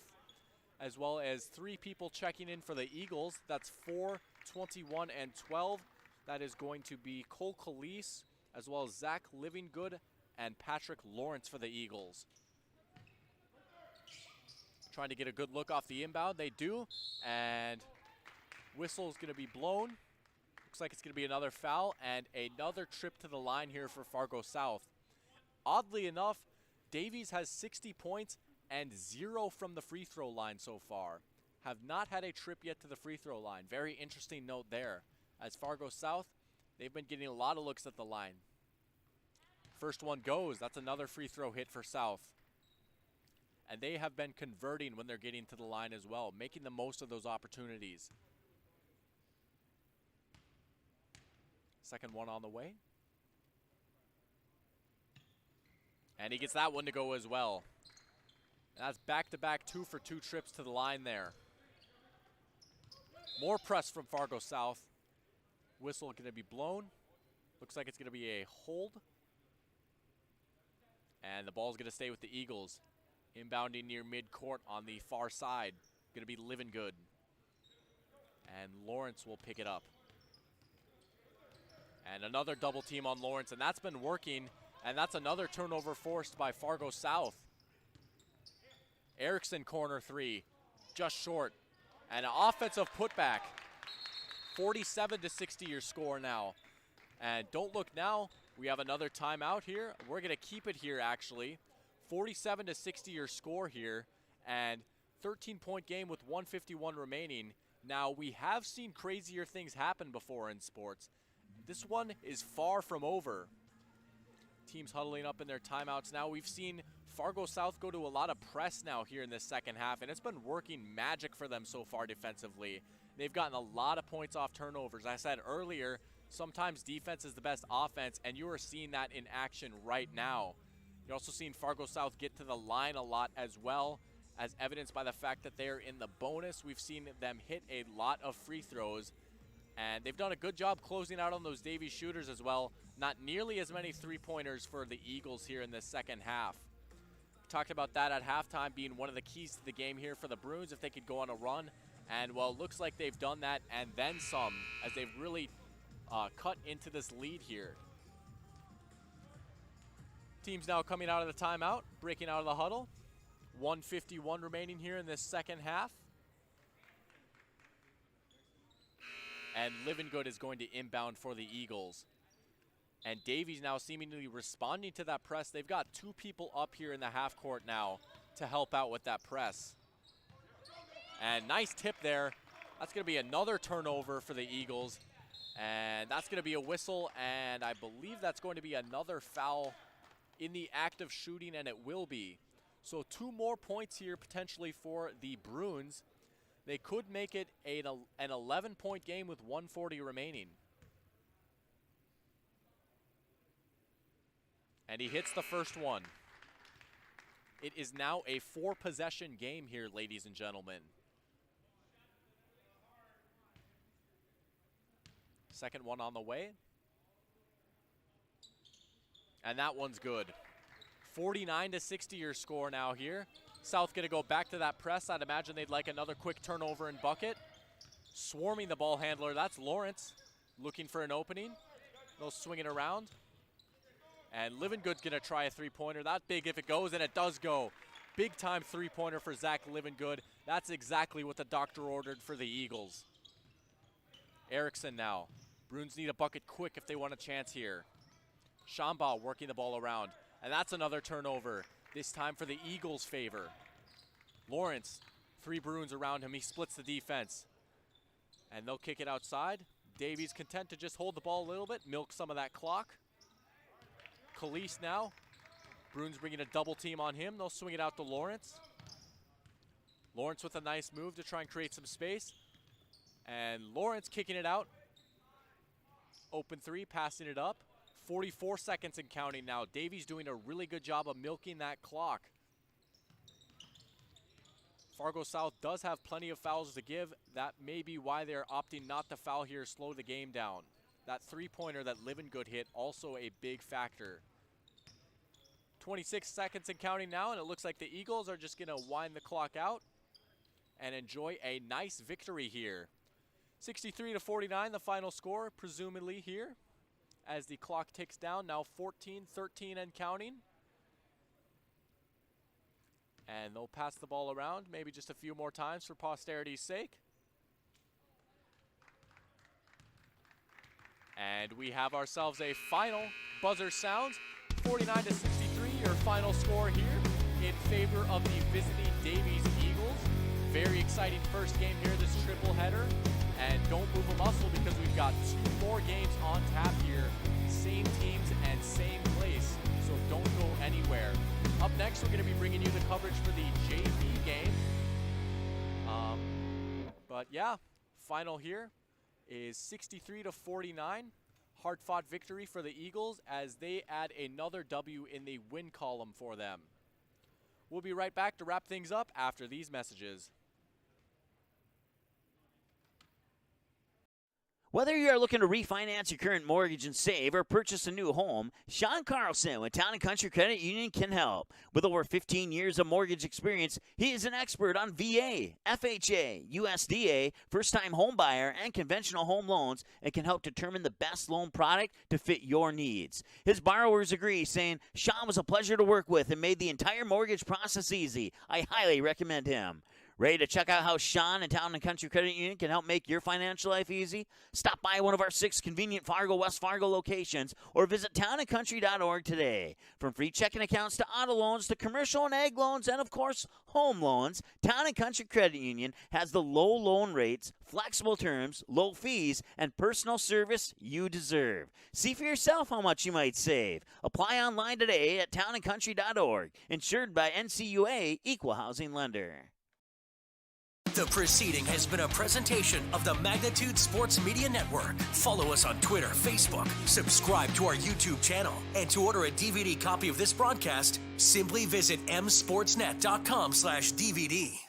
As well as 3 people checking in for the Eagles. That's 4, 21, and 12. That is going to be Cole Calise, as well as Zach Livingood and Patrick Lawrence for the Eagles. Trying to get a good look off the inbound. They do, and whistle is going to be blown. Looks like it's going to be another foul and another trip to the line here for Fargo South. Oddly enough, Davies has 60 points and 0 from the free throw line so far. Have not had a trip yet to the free throw line. Very interesting note there. As Fargo South, they've been getting a lot of looks at the line. First one goes. That's another free throw hit for South. And they have been converting when they're getting to the line as well, making the most of those opportunities. Second one on the way. And he gets that one to go as well. And that's back-to-back 2-for-2 trips to the line there. More press from Fargo South. Whistle going to be blown. Looks like it's going to be a hold. And the ball's going to stay with the Eagles. Inbounding near midcourt on the far side. Going to be Living Good. And Lawrence will pick it up. And another double team on Lawrence, and that's been working. And that's another turnover forced by Fargo South. Erickson corner three, just short. And an offensive putback. 47-60 your score now. And don't look now, we have another timeout here. We're gonna keep it here actually. 47-60 your score here. And 13-point game with 1:51 remaining. Now we have seen crazier things happen before in sports. This one is far from over. Teams huddling up in their timeouts now. We've seen Fargo South go to a lot of press now here in this second half, and it's been working magic for them so far defensively. They've gotten a lot of points off turnovers. I said earlier, sometimes defense is the best offense, and you are seeing that in action right now. You're also seeing Fargo South get to the line a lot as well, as evidenced by the fact that they're in the bonus. We've seen them hit a lot of free throws, and they've done a good job closing out on those Davies shooters as well. Not nearly as many three-pointers for the Eagles here in this second half. We talked about that at halftime being one of the keys to the game here for the Bruins if they could go on a run. And, well, it looks like they've done that and then some as they've really cut into this lead here. Teams now coming out of the timeout, breaking out of the huddle. 1:51 remaining here in this second half. And Living Good is going to inbound for the Eagles. And Davies now seemingly responding to that press. They've got two people up here in the half court now to help out with that press. And nice tip there. That's going to be another turnover for the Eagles. And that's going to be a whistle, and I believe that's going to be another foul in the act of shooting, and it will be. So 2 more points here potentially for the Bruins. They could make it an 11-point game with 1:40 remaining. And he hits the first one. It is now a 4-possession game here, ladies and gentlemen. Second one on the way. And that one's good. 49-60 your score now here. South going to go back to that press. I'd imagine they'd like another quick turnover and bucket. Swarming the ball handler, that's Lawrence. Looking for an opening. They'll swing it around. And Living Good's going to try a three-pointer. That's big if it goes, and it does go. Big-time three-pointer for Zach Living Good. That's exactly what the doctor ordered for the Eagles. Erickson now. Bruins need a bucket quick if they want a chance here. Shambaugh working the ball around. And that's another turnover, this time for the Eagles' favor. Lawrence, 3 Bruins around him. He splits the defense. And they'll kick it outside. Davies content to just hold the ball a little bit, milk some of that clock. Khalees now. Bruins bringing a double team on him. They'll swing it out to Lawrence. Lawrence with a nice move to try and create some space. And Lawrence kicking it out. Open 3, passing it up. 44 seconds and counting now. Davies doing a really good job of milking that clock. Fargo South does have plenty of fouls to give. That may be why they're opting not to foul here, slow the game down. That three-pointer that Living Good hit, also a big factor. 26 seconds and counting now, and it looks like the Eagles are just going to wind the clock out and enjoy a nice victory here. 63-49, the final score, presumably here, as the clock ticks down. Now 14-13 and counting. And they'll pass the ball around, maybe just a few more times for posterity's sake. And we have ourselves a final. Buzzer sounds. 49-63, your final score here in favor of the visiting Davies Eagles. Very exciting first game here, this triple header. And don't move a muscle because we've got 2 more games on tap here. Same teams and same place, so don't go anywhere. Up next, we're going to be bringing you the coverage for the JV game. But yeah, final here is 63-49. hard-fought victory for the Eagles as they add another W in the win column for them. We'll be right back to wrap things up after these messages. Whether you are looking to refinance your current mortgage and save or purchase a new home, Sean Carlson with Town & Country Credit Union can help. With over 15 years of mortgage experience, he is an expert on VA, FHA, USDA, first-time home buyer, and conventional home loans and can help determine the best loan product to fit your needs. His borrowers agree, saying, Sean was a pleasure to work with and made the entire mortgage process easy. I highly recommend him. Ready to check out how Sean and Town & Country Credit Union can help make your financial life easy? Stop by one of our 6 convenient Fargo, West Fargo locations or visit townandcountry.org today. From free checking accounts to auto loans to commercial and ag loans and, of course, home loans, Town & Country Credit Union has the low loan rates, flexible terms, low fees, and personal service you deserve. See for yourself how much you might save. Apply online today at townandcountry.org. Insured by NCUA Equal Housing Lender. The proceeding has been a presentation of the Magnitude Sports Media Network. Follow us on Twitter, Facebook, subscribe to our YouTube channel, and to order a DVD copy of this broadcast, simply visit msportsnet.com/DVD.